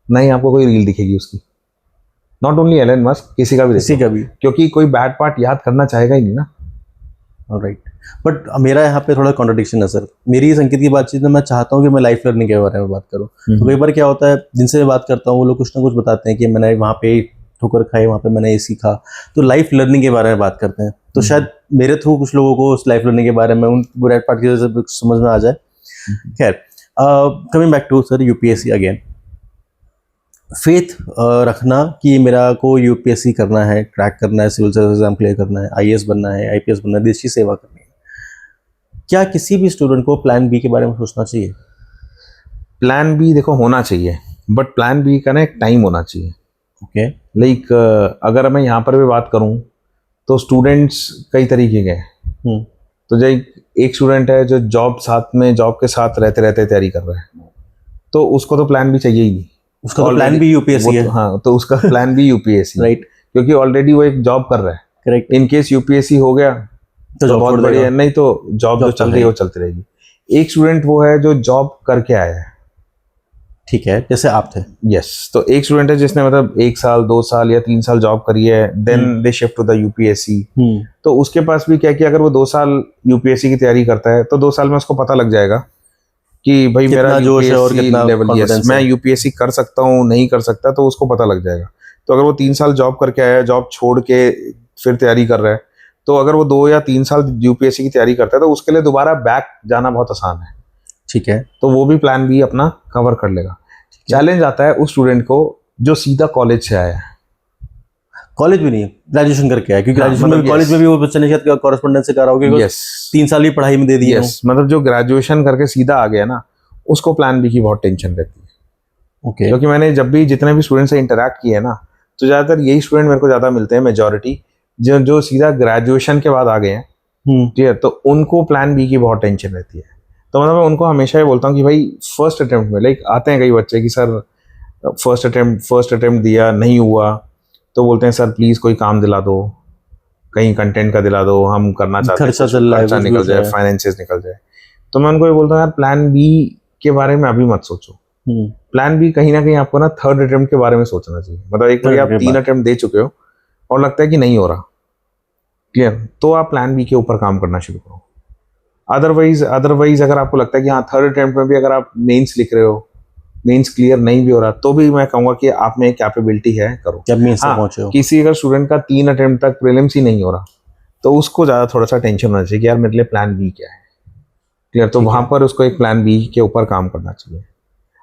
नहीं आपको कोई रील दिखेगी उसकी। नॉट ओनली एलन मस्क, किसी का भी, किसी का भी, क्योंकि कोई बैड पार्ट याद करना चाहेगा ही नहीं ना। राइट। बट मेरा यहाँ पे थोड़ा कॉन्ट्रडिक्शन है सर। मेरी इस अंकित की बातचीत में मैं चाहता हूँ कि मैं लाइफ लर्निंग के बारे में बात करूँ। तो कई बार क्या होता है, जिनसे मैं बात करता हूँ वो लोग कुछ ना कुछ बताते हैं कि मैंने वहाँ पे ठोकर खाई, वहाँ पे मैंने ये सीखा, तो लाइफ लर्निंग के बारे में बात करते हैं। तो शायद मेरे थ्रू कुछ लोगों को उस लाइफ लर्निंग के बारे में उन बुराई पार्ट की वजह से समझ में आ जाए। खैर, coming back to sir UPSC again, faith रखना कि मेरा को यूपीएससी करना है, क्रैक करना है, सिविल सर्विस एग्जाम क्लियर करना है, आईएएस बनना है, आईपीएस बनना है, देश की सेवा करनी है, क्या किसी भी स्टूडेंट को प्लान बी के बारे में सोचना चाहिए? प्लान बी देखो होना चाहिए, बट प्लान बी का ना एक टाइम होना चाहिए। ओके। लाइक अगर मैं यहाँ पर भी बात करूँ तो स्टूडेंट्स कई तरीके के हैं। तो जो एक स्टूडेंट है जो जॉब के साथ रहते रहते तैयारी कर रहा है, तो उसको तो प्लान बी चाहिए ही नहीं। उसका तो प्लान बी यूपीएससी है। हाँ, तो उसका प्लान बी यूपीएससी, राइट, क्योंकि ऑलरेडी वो एक जॉब कर रहा है। करेक्ट। इन केस यूपीएससी हो गया तो बहुत बढ़िया, नहीं तो जॉब जो चल रही है वो चलती रहेगी। एक स्टूडेंट वो है जो जॉब करके आया है, ठीक है, जैसे आप थे। यस। तो एक स्टूडेंट है जिसने मतलब 1 साल 2 साल या 3 साल जॉब करी है, then they shift to the UPSC. तो उसके पास भी क्या कि अगर वो 2 साल यूपीएससी की तैयारी करता है, तो 2 साल में उसको पता लग जाएगा कि भाई मेरा जोश है और कितना लेवल, यस, मैं यूपीएससी कर सकता हूँ नहीं कर सकता, तो उसको पता लग जाएगा। तो अगर वो 3 साल जॉब करके आया है, जॉब छोड़ के फिर तैयारी कर रहा है, तो अगर वो 2 या 3 साल यूपीएससी की तैयारी करता है, तो उसके लिए दोबारा बैक जाना बहुत आसान है। ठीक है, तो वो भी प्लान बी अपना कवर कर लेगा। चैलेंज आता है उस स्टूडेंट को जो सीधा कॉलेज से आया है, कॉलेज भी नहीं, ग्रेजुएशन करके आया, क्योंकि ग्रेजुएशन में कॉलेज में भी वो बच्चे ने शायद कॉरेस्पोंडेंस से कर रहा होगा, 3 साल ही पढ़ाई में दे दिया। मतलब जो ग्रेजुएशन करके सीधा आ गया ना, उसको प्लान बी की बहुत टेंशन रहती है। ओके। क्योंकि मैंने जब भी जितने भी स्टूडेंट से इंटरेक्ट किए ना, तो ज्यादातर यही स्टूडेंट मेरे को ज्यादा मिलते हैं, मेजोरिटी जो सीधा ग्रेजुएशन के बाद आ गए हैं, ठीक है, तो उनको प्लान बी की बहुत टेंशन रहती है। तो मतलब मैं उनको हमेशा ये बोलता हूँ कि भाई फर्स्ट अटेम्प्ट में, लाइक आते हैं कई बच्चे कि सर फर्स्ट अटेम्प्ट दिया नहीं हुआ, तो बोलते हैं सर प्लीज कोई काम दिला दो, कहीं कंटेंट का दिला दो, हम करना चाहते हैं, खर्चा निकल जाए, फाइनेंसेस निकल जाए। तो मैं उनको ये बोलता हूँ यार प्लान बी के बारे में अभी मत सोचो। प्लान बी कहीं ना कहीं आपको ना थर्ड अटेम्प्ट के बारे में सोचना चाहिए। मतलब एक बार आप 3 अटेम्प्ट दे चुके हो और लगता है कि नहीं हो रहा, क्लियर, तो आप प्लान बी के ऊपर काम करना शुरू करो। अदरवाइज अगर आपको लगता है कि हाँ थर्ड अटेम्प्ट में भी अगर आप मेंस लिख रहे हो, मेंस क्लियर नहीं भी हो रहा, तो भी मैं कहूँगा कि आप में कैपेबिलिटी है, करो। जब मेंस तक हाँ, पहुंचे हो। किसी अगर स्टूडेंट का 3 अटेम्प्ट तक प्रीलिम्स ही नहीं हो रहा, तो उसको ज़्यादा थोड़ा सा टेंशन होना चाहिए कि यार मेरे लिए प्लान बी क्या है, क्लियर। तो वहाँ पर उसको एक प्लान बी के ऊपर काम करना चाहिए।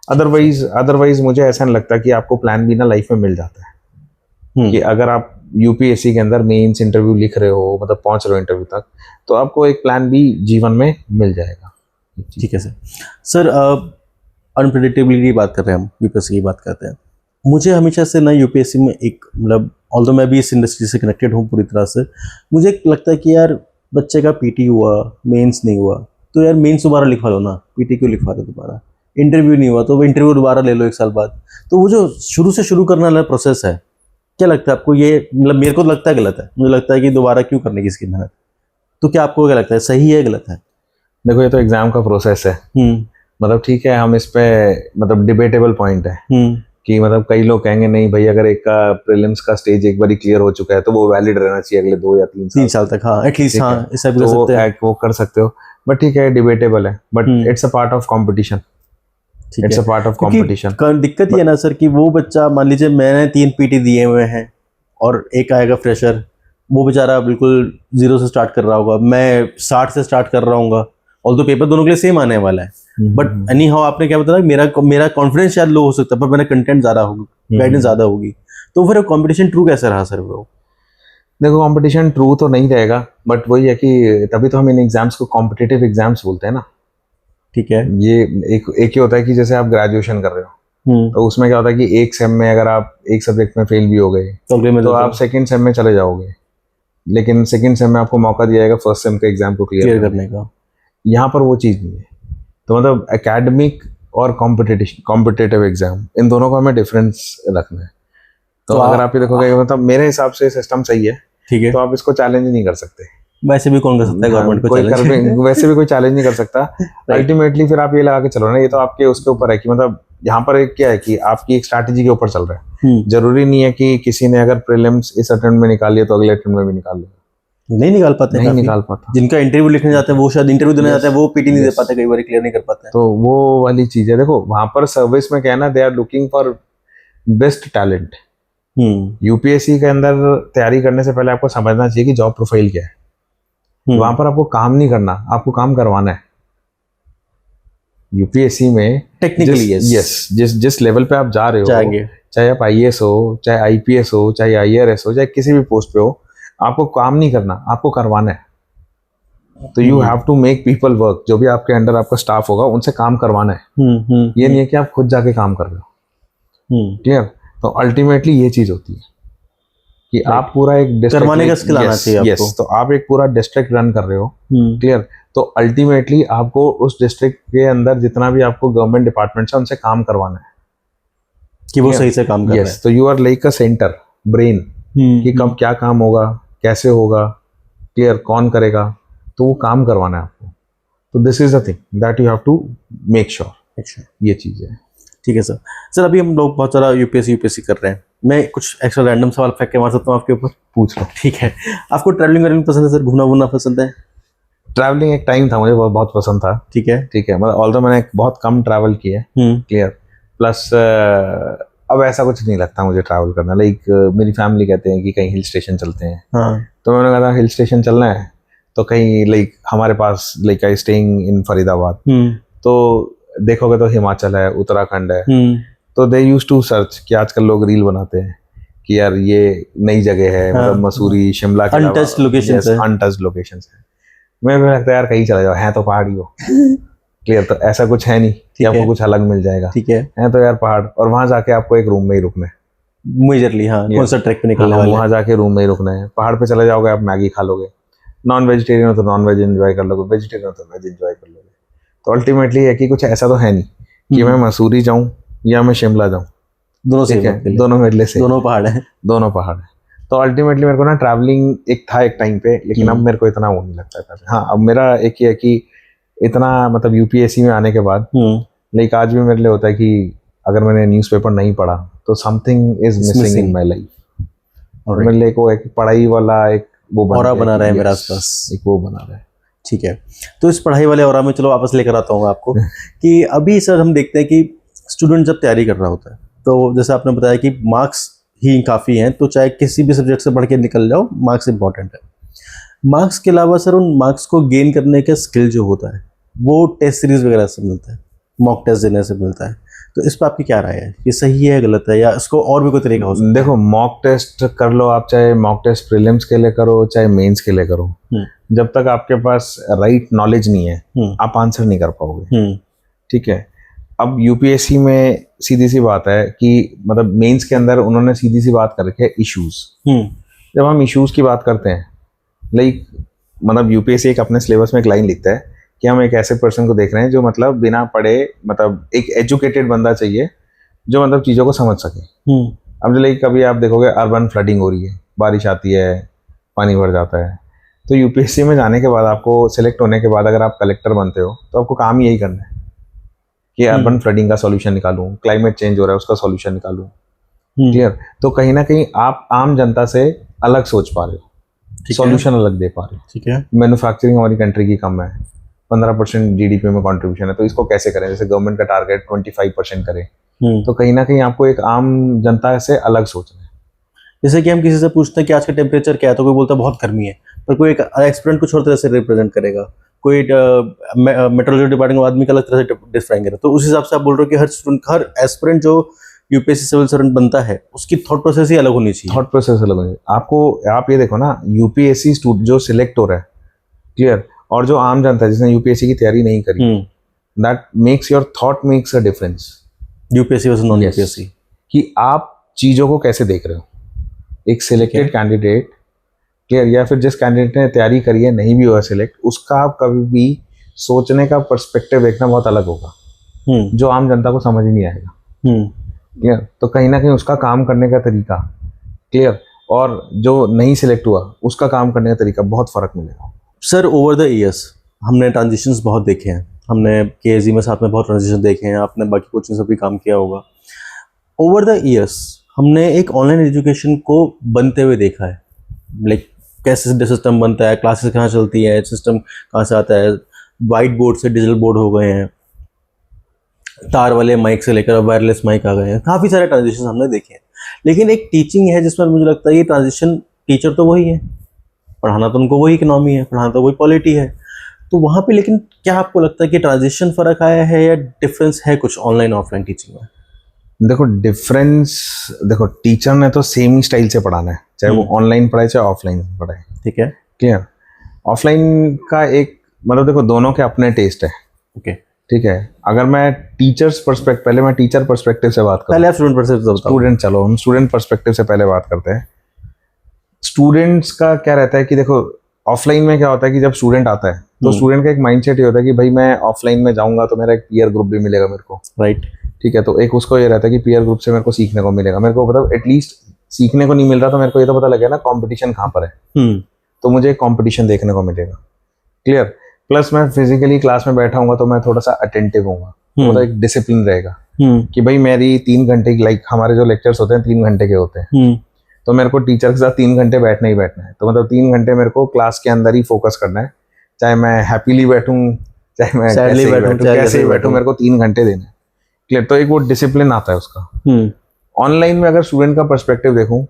अदरवाइज मुझे ऐसा नहीं लगता कि आपको प्लान बी ना लाइफ में मिल जाता है। कि अगर आप यूपीएससी के अंदर मेंस इंटरव्यू लिख रहे हो, मतलब पहुंच रहे हो इंटरव्यू तक, तो आपको एक प्लान बी जीवन में मिल जाएगा। ठीक है सर। अनप्रेडिक्टेबिलिटी की बात कर रहे हैं हम, यूपीएससी की बात करते हैं। मुझे हमेशा से ना यूपीएससी में एक मतलब ऑल्दो मैं भी इस इंडस्ट्री से कनेक्टेड हूँ पूरी तरह से, मुझे एक लगता है कि यार बच्चे का पीटी हुआ, मेंस नहीं हुआ, तो यार मेंस दोबारा लिखवा लो ना, पीटी क्यों लिखवा रहे दोबारा। इंटरव्यू नहीं हुआ तो इंटरव्यू दोबारा ले लो 1 साल बाद। तो वो जो शुरू से शुरू करने वाला प्रोसेस है, क्या लगता है आपको ये, मतलब मेरे को लगता है गलत है, मुझे लगता है कि दोबारा क्यों करने की इसकी मेहनत। तो क्या आपको क्या लगता है, सही है गलत है? देखो ये तो एग्जाम का प्रोसेस है, मतलब ठीक है, हम इस पे मतलब डिबेटेबल पॉइंट है कि मतलब कई लोग कहेंगे नहीं भाई अगर एक का प्रीलिम्स का स्टेज एक बार क्लियर हो चुका है तो वो वैलिड रहना चाहिए अगले 2 या 3 साल तक। हाँ एटलीस्ट, हाँ ऐसा भी तो कर सकते हैं। वो कर सकते हो, बट ठीक है डिबेटेबल है, but it's a part of competition. It's a part of competition. दिक्कत ये है ना सर कि वो बच्चा, मान लीजिए मैंने 3 पीटी दिए हुए हैं और एक आएगा फ्रेशर, वो बेचारा बिल्कुल 0 से स्टार्ट कर रहा होगा, मैं 60 से स्टार्ट कर रहा हूँ, ऑल तो पेपर दोनों के लिए सेम आने वाला है। बट एनी हाउ आपने क्या बताया, मेरा कॉन्फिडेंस शायद लो हो सकता है पर मेरा कंटेंट ज़्यादा होगा, गाइडेंस ज़्यादा होगी, तो फिर कंपटीशन ट्रू कैसे रहा सर वो? देखो कंपटीशन ट्रू तो नहीं रहेगा, बट वही है कि तभी तो हम इन एग्जाम्स को कॉम्पिटिटिव एग्जाम्स बोलते हैं ना। ठीक है। ये एक ही होता है कि जैसे आप ग्रेजुएशन कर रहे हो तो उसमें क्या होता है कि एक सेम में अगर आप एक सब्जेक्ट में फेल भी हो गए तो आप सेकंड सेम में चले जाओगे, लेकिन सेकंड सेम में आपको मौका दिया जाएगा फर्स्ट सेम के एग्जाम को क्लियर करने का। यहाँ पर वो चीज़ नहीं है। तो मतलब एकेडमिक और कॉम्पिटिटिव एग्जाम, इन दोनों का हमें डिफरेंस रखना है। तो अगर आप ये देखोगे मतलब मेरे हिसाब से सिस्टम सही है, ठीक है, तो आप इसको चैलेंज नहीं कर सकते। वैसे भी कौन कर सकता है गवर्नमेंट को चैलेंज? वैसे भी कोई चैलेंज नहीं कर सकता। अल्टीमेटली फिर आप ये लगा के चलो ना, ये तो आपके उसके ऊपर है कि मतलब यहाँ पर एक क्या है कि आपकी एक स्ट्रैटेजी के ऊपर चल रहा है। जरूरी नहीं है कि किसी ने अगर प्रीलिम्स इस अटेम्प्ट में निकाल लिया तो अगले अटेम्प्ट में भी निकाल लिया। नहीं निकाल पाते, नहीं निकाल पाता। जिनका इंटरव्यू लिखने जाते हैं वो शायद इंटरव्यू देने जाते हैं, वो पीटी नहीं दे पाते, कई बार क्लियर नहीं कर पाते। तो वो वाली चीज है। देखो वहां पर सर्विस में क्या है ना, they are looking for best talent. UPSC के अंदर तैयारी करने से पहले आपको समझना चाहिए कि जॉब प्रोफाइल क्या है। वहां पर आपको काम नहीं करना, आपको काम करवाना है। यूपीएससी में टेक्निकली यस जिस लेवल पे आप जा रहे हो, चाहे आप आईएएस हो, चाहे आईपीएस हो, चाहे आईआरएस हो, चाहे किसी भी पोस्ट पे हो, आपको काम नहीं करना, आपको करवाना है। तो you have to make people work. जो भी आपके अंडर आपका स्टाफ होगा उनसे काम करवाना है। ये नहीं है कि आप खुद जाके काम कर रहे हो। क्लियर? तो अल्टीमेटली ये चीज होती है कि आप पूरा एक करवाने का स्किल आना चाहिए आपको। तो आप एक पूरा डिस्ट्रिक्ट रन कर रहे हो, क्लियर, तो अल्टीमेटली आपको उस डिस्ट्रिक्ट के अंदर जितना भी आपको गवर्नमेंट डिपार्टमेंट्स है उनसे काम करवाना है कि वो सही से काम कर रहे हैं। तो you are like a centre brain कि कब क्या काम होगा, कैसे होगा, क्लियर, कौन करेगा, तो वो काम करवाना है आपको। तो this is the thing that you have to make sure. ये चीज़ है। ठीक है सर अभी हम लोग बहुत सारा यूपीएससी कर रहे हैं, मैं कुछ एक्स्ट्रा रैंडम सवाल फेंक के मार सकता हूँ आपके ऊपर? पूछ लो। ठीक है। आपको ट्रैवलिंग करना पसंद है सर, घूमना वूमना पसंद है? ट्रैवलिंग एक टाइम था मुझे बहुत पसंद था। ठीक है मतलब ऑल्दो मैंने बहुत कम ट्रैवल किया है, क्लियर, प्लस अब ऐसा कुछ नहीं लगता मुझे ट्रैवल करना। लाइक मेरी फैमिली कहते हैं कि कहीं हिल स्टेशन चलते हैं। तो मैंने कहा हिल स्टेशन चलना है तो कहीं लाइक हमारे पास like I staying in Faridabad, तो देखोगे तो हिमाचल है, उत्तराखंड है, तो दे यूज्ड टू सर्च कि आजकल लोग रील बनाते हैं कि यार ये नई जगह है, मतलब मसूरी, शिमला के अनटच्ड लोकेशंस है। मेरे को लगता है यार कहीं चले जाओ, है तो पहाड़ी हो, क्लियर, तो ऐसा कुछ है नहीं कि आपको कुछ अलग मिल जाएगा। ठीक है तो यार पहाड़, और वहां जाके आपको एक रूम में ही रुकना है मेजरली। कौन सा ट्रैक पे निकलने वाले हैं, वहां जाके रूम में ही रुकना है। पहाड़ पे चले जाओगे आप मैगी खा लोगे, नॉन वेजिटेरियन हो तो नॉन वेज एंजॉय कर लोगे, वेजिटेरियन हो तो वेज एंजॉय कर लोगे। तो अल्टीमेटली है कि कुछ ऐसा तो है नहीं कि मैं मसूरी जाऊं या मैं शिमला जाऊं, दोनों मेरे से दोनों पहाड़ है। तो अल्टीमेटली मेरे को ना ट्रैवलिंग एक था एक टाइम पे, लेकिन अब मेरे को इतना वो नहीं लगता था। हाँ अब मेरा एक ही है कि इतना मतलब यूपीएससी में आने के बाद लाइक आज भी मेरे लिए होता है कि अगर मैंने न्यूज़पेपर नहीं पढ़ा तो something is missing in my life. और मेरे लिए को एक पढ़ाई वाला एक वो ऑरा बना रहा है yes, मेरे आसपास। एक वो बना रहा है। ठीक है, तो इस पढ़ाई वाले ऑरा में चलो वापस लेकर आता हूँ आपको कि अभी सर हम देखते हैं कि स्टूडेंट जब तैयारी कर रहा होता है तो जैसे आपने बताया कि मार्क्स ही काफ़ी हैं, तो चाहे किसी भी सब्जेक्ट से पढ़ के निकल जाओ, मार्क्स इंपॉर्टेंट है। मार्क्स के अलावा सर उन मार्क्स को गेन करने का स्किल जो होता है वो टेस्ट सीरीज वगैरह से मिलता है, मॉक टेस्ट देने से मिलता है। तो इस पर आपकी क्या राय है, ये सही है गलत है, या इसको और भी कोई तरीका हो सकता है? देखो मॉक टेस्ट कर लो आप, चाहे मॉक टेस्ट प्रीलिम्स के लिए करो चाहे मेंस के लिए करो, जब तक आपके पास राइट नॉलेज नहीं है आप आंसर नहीं कर पाओगे। ठीक है, अब यूपीएससी में सीधी सी बात है कि मतलब मेंस के अंदर उन्होंने सीधी सी बात कर रखी है इश्यूज। जब हम इश्यूज की बात करते हैं, लाइक मतलब यूपीएससी एक अपने सिलेबस में एक लाइन लिखता है कि हम एक ऐसे पर्सन को देख रहे हैं जो मतलब बिना पढ़े, मतलब एक एजुकेटेड बंदा चाहिए जो मतलब चीज़ों को समझ सके। अब जो लाइक कभी आप देखोगे अर्बन फ्लडिंग हो रही है, बारिश आती है, पानी भर जाता है, तो यूपीएससी में जाने के बाद आपको सिलेक्ट होने के बाद अगर आप कलेक्टर बनते हो तो आपको काम यही करना है कि अर्बन फ्लडिंग का सॉल्यूशन निकालूं, क्लाइमेट चेंज हो रहा है उसका सॉल्यूशन निकालूं। क्लियर? तो कहीं ना कहीं आप आम जनता से अलग सोच पा रहे हो, सॉल्यूशन अलग दे पा रहे हो। ठीक है, मैन्युफैक्चरिंग हमारी कंट्री की कम है, 15% जीडीपी में कंट्रीब्यूशन है, तो इसको कैसे करें? जैसे गवर्नमेंट का टारगेट 25% करे, तो कहीं ना कहीं आपको एक आम जनता से अलग सोचना है। जैसे कि हम किसी से पूछते हैं कि आज का टेम्परेचर क्या है, तो कोई बोलता है बहुत गर्मी है, पर कोई एक एक्सपेरिमेंट कुछ और तरह से रिप्रेजेंट करेगा, कोई मेट्रोलॉजी डिपार्टमेंट का आदमी का अलग तरह से डिफाइन करेगा। तो उस हिसाब से आप बोल रहे हो कि हर स्टूडेंट, हर एस्पिरेंट जो यूपीएससी सिविल सर्वेंट बनता है उसकी थॉट प्रोसेस ही अलग होनी चाहिए। थॉट प्रोसेस अलग होनी चाहिए। आपको आप ये देखो ना, यूपीएससी जो सिलेक्ट हो रहा है, क्लियर, और जो आम जनता है जिसने यूपीएससी की तैयारी नहीं करी, that makes your thought makes a difference. UPSC versus non UPSC, कि आप चीज़ों को कैसे देख रहे हो। एक सिलेक्टेड कैंडिडेट, क्लियर, या फिर जिस कैंडिडेट ने तैयारी करी है नहीं भी हुआ सिलेक्ट, उसका आप कभी भी सोचने का पर्सपेक्टिव देखना बहुत अलग होगा, जो आम जनता को समझ ही नहीं आएगा। क्लियर? तो कहीं ना कहीं उसका काम करने का तरीका, क्लियर, और जो नहीं सिलेक्ट हुआ उसका काम करने का तरीका बहुत फ़र्क मिलेगा। सर ओवर द ईयर्स हमने ट्रांजिशंस बहुत देखे हैं, हमने केएसजी में साथ में बहुत ट्रांजिशन देखे हैं, आपने बाकी कोचिंग से भी काम किया होगा। ओवर द ईयर्स हमने एक ऑनलाइन एजुकेशन को बनते हुए देखा है, लाइक कैसे सिस्टम बनता है, क्लासेस कहाँ चलती है, सिस्टम कहाँ से आता है, वाइट बोर्ड से डिजिटल बोर्ड हो गए हैं, तार वाले माइक से लेकर वायरलेस माइक आ गए हैं, काफ़ी सारे ट्रांजिशन हमने देखे हैं। लेकिन एक टीचिंग है जिसमें मुझे लगता है ये ट्रांजिशन, टीचर तो वही है, पढ़ाना तो उनको वही इकोनॉमी है, पढ़ाना तो वही पॉलिटी है, तो वहाँ पे लेकिन क्या आपको लगता है कि ट्रांजिशन फ़र्क आया है या डिफरेंस है कुछ ऑनलाइन ऑफलाइन टीचिंग में? देखो डिफरेंस, देखो टीचर ने तो सेम ही स्टाइल से पढ़ाना है, चाहे वो ऑनलाइन पढ़ाए चाहे ऑफलाइन पढ़ाए। ठीक है, क्लियर? ऑफलाइन का एक मतलब देखो दोनों के अपने टेस्ट है। ओके, ठीक है, अगर मैं टीचर्स पर्सपेक्टिव, पहले मैं टीचर पर्सपेक्टिव से बात करूं, पहले आप स्टूडेंट पर्सपेक्टिव बताओ। स्टूडेंट, चलो हम स्टूडेंट पर्सपेक्टिव से पहले बात करते हैं। स्टूडेंट्स का क्या रहता है कि देखो ऑफलाइन में क्या होता है कि जब स्टूडेंट आता है तो स्टूडेंट का एक माइंडसेट ये होता है कि भाई मैं ऑफलाइन में जाऊंगा तो मेरा एक पीयर ग्रुप भी मिलेगा मेरे को, राइट। ठीक है, तो एक उसको ये रहता है कि पीयर ग्रुप से मेरे को सीखने को मिलेगा, मेरे को मतलब एटलीस्ट सीखने को नहीं मिल रहा तो मेरे को ये तो पता लगेगा ना कंपटीशन कहाँ पर है, तो मुझे कंपटीशन देखने को मिलेगा। क्लियर? प्लस मैं फिजिकली क्लास में बैठा हूँ तो मैं थोड़ा सा अटेंटिव हूँ, मतलब एक डिसिप्लिन रहेगा कि भाई मेरी 3 घंटे की, लाइक हमारे जो लेक्चर्स होते हैं 3 घंटे के होते हैं, तो मेरे को टीचर के साथ 3 घंटे बैठना ही बैठना है, तो मतलब 3 घंटे मेरे को क्लास के अंदर ही फोकस करना है, चाहे मैं हैप्पीली बैठूं चाहे मैं कैसे ही बैठूं, मेरे को 3 घंटे देना है। क्लियर? तो एक वो डिसिप्लिन आता है उसका। ऑनलाइन में अगर स्टूडेंट का पर्सपेक्टिव देखूं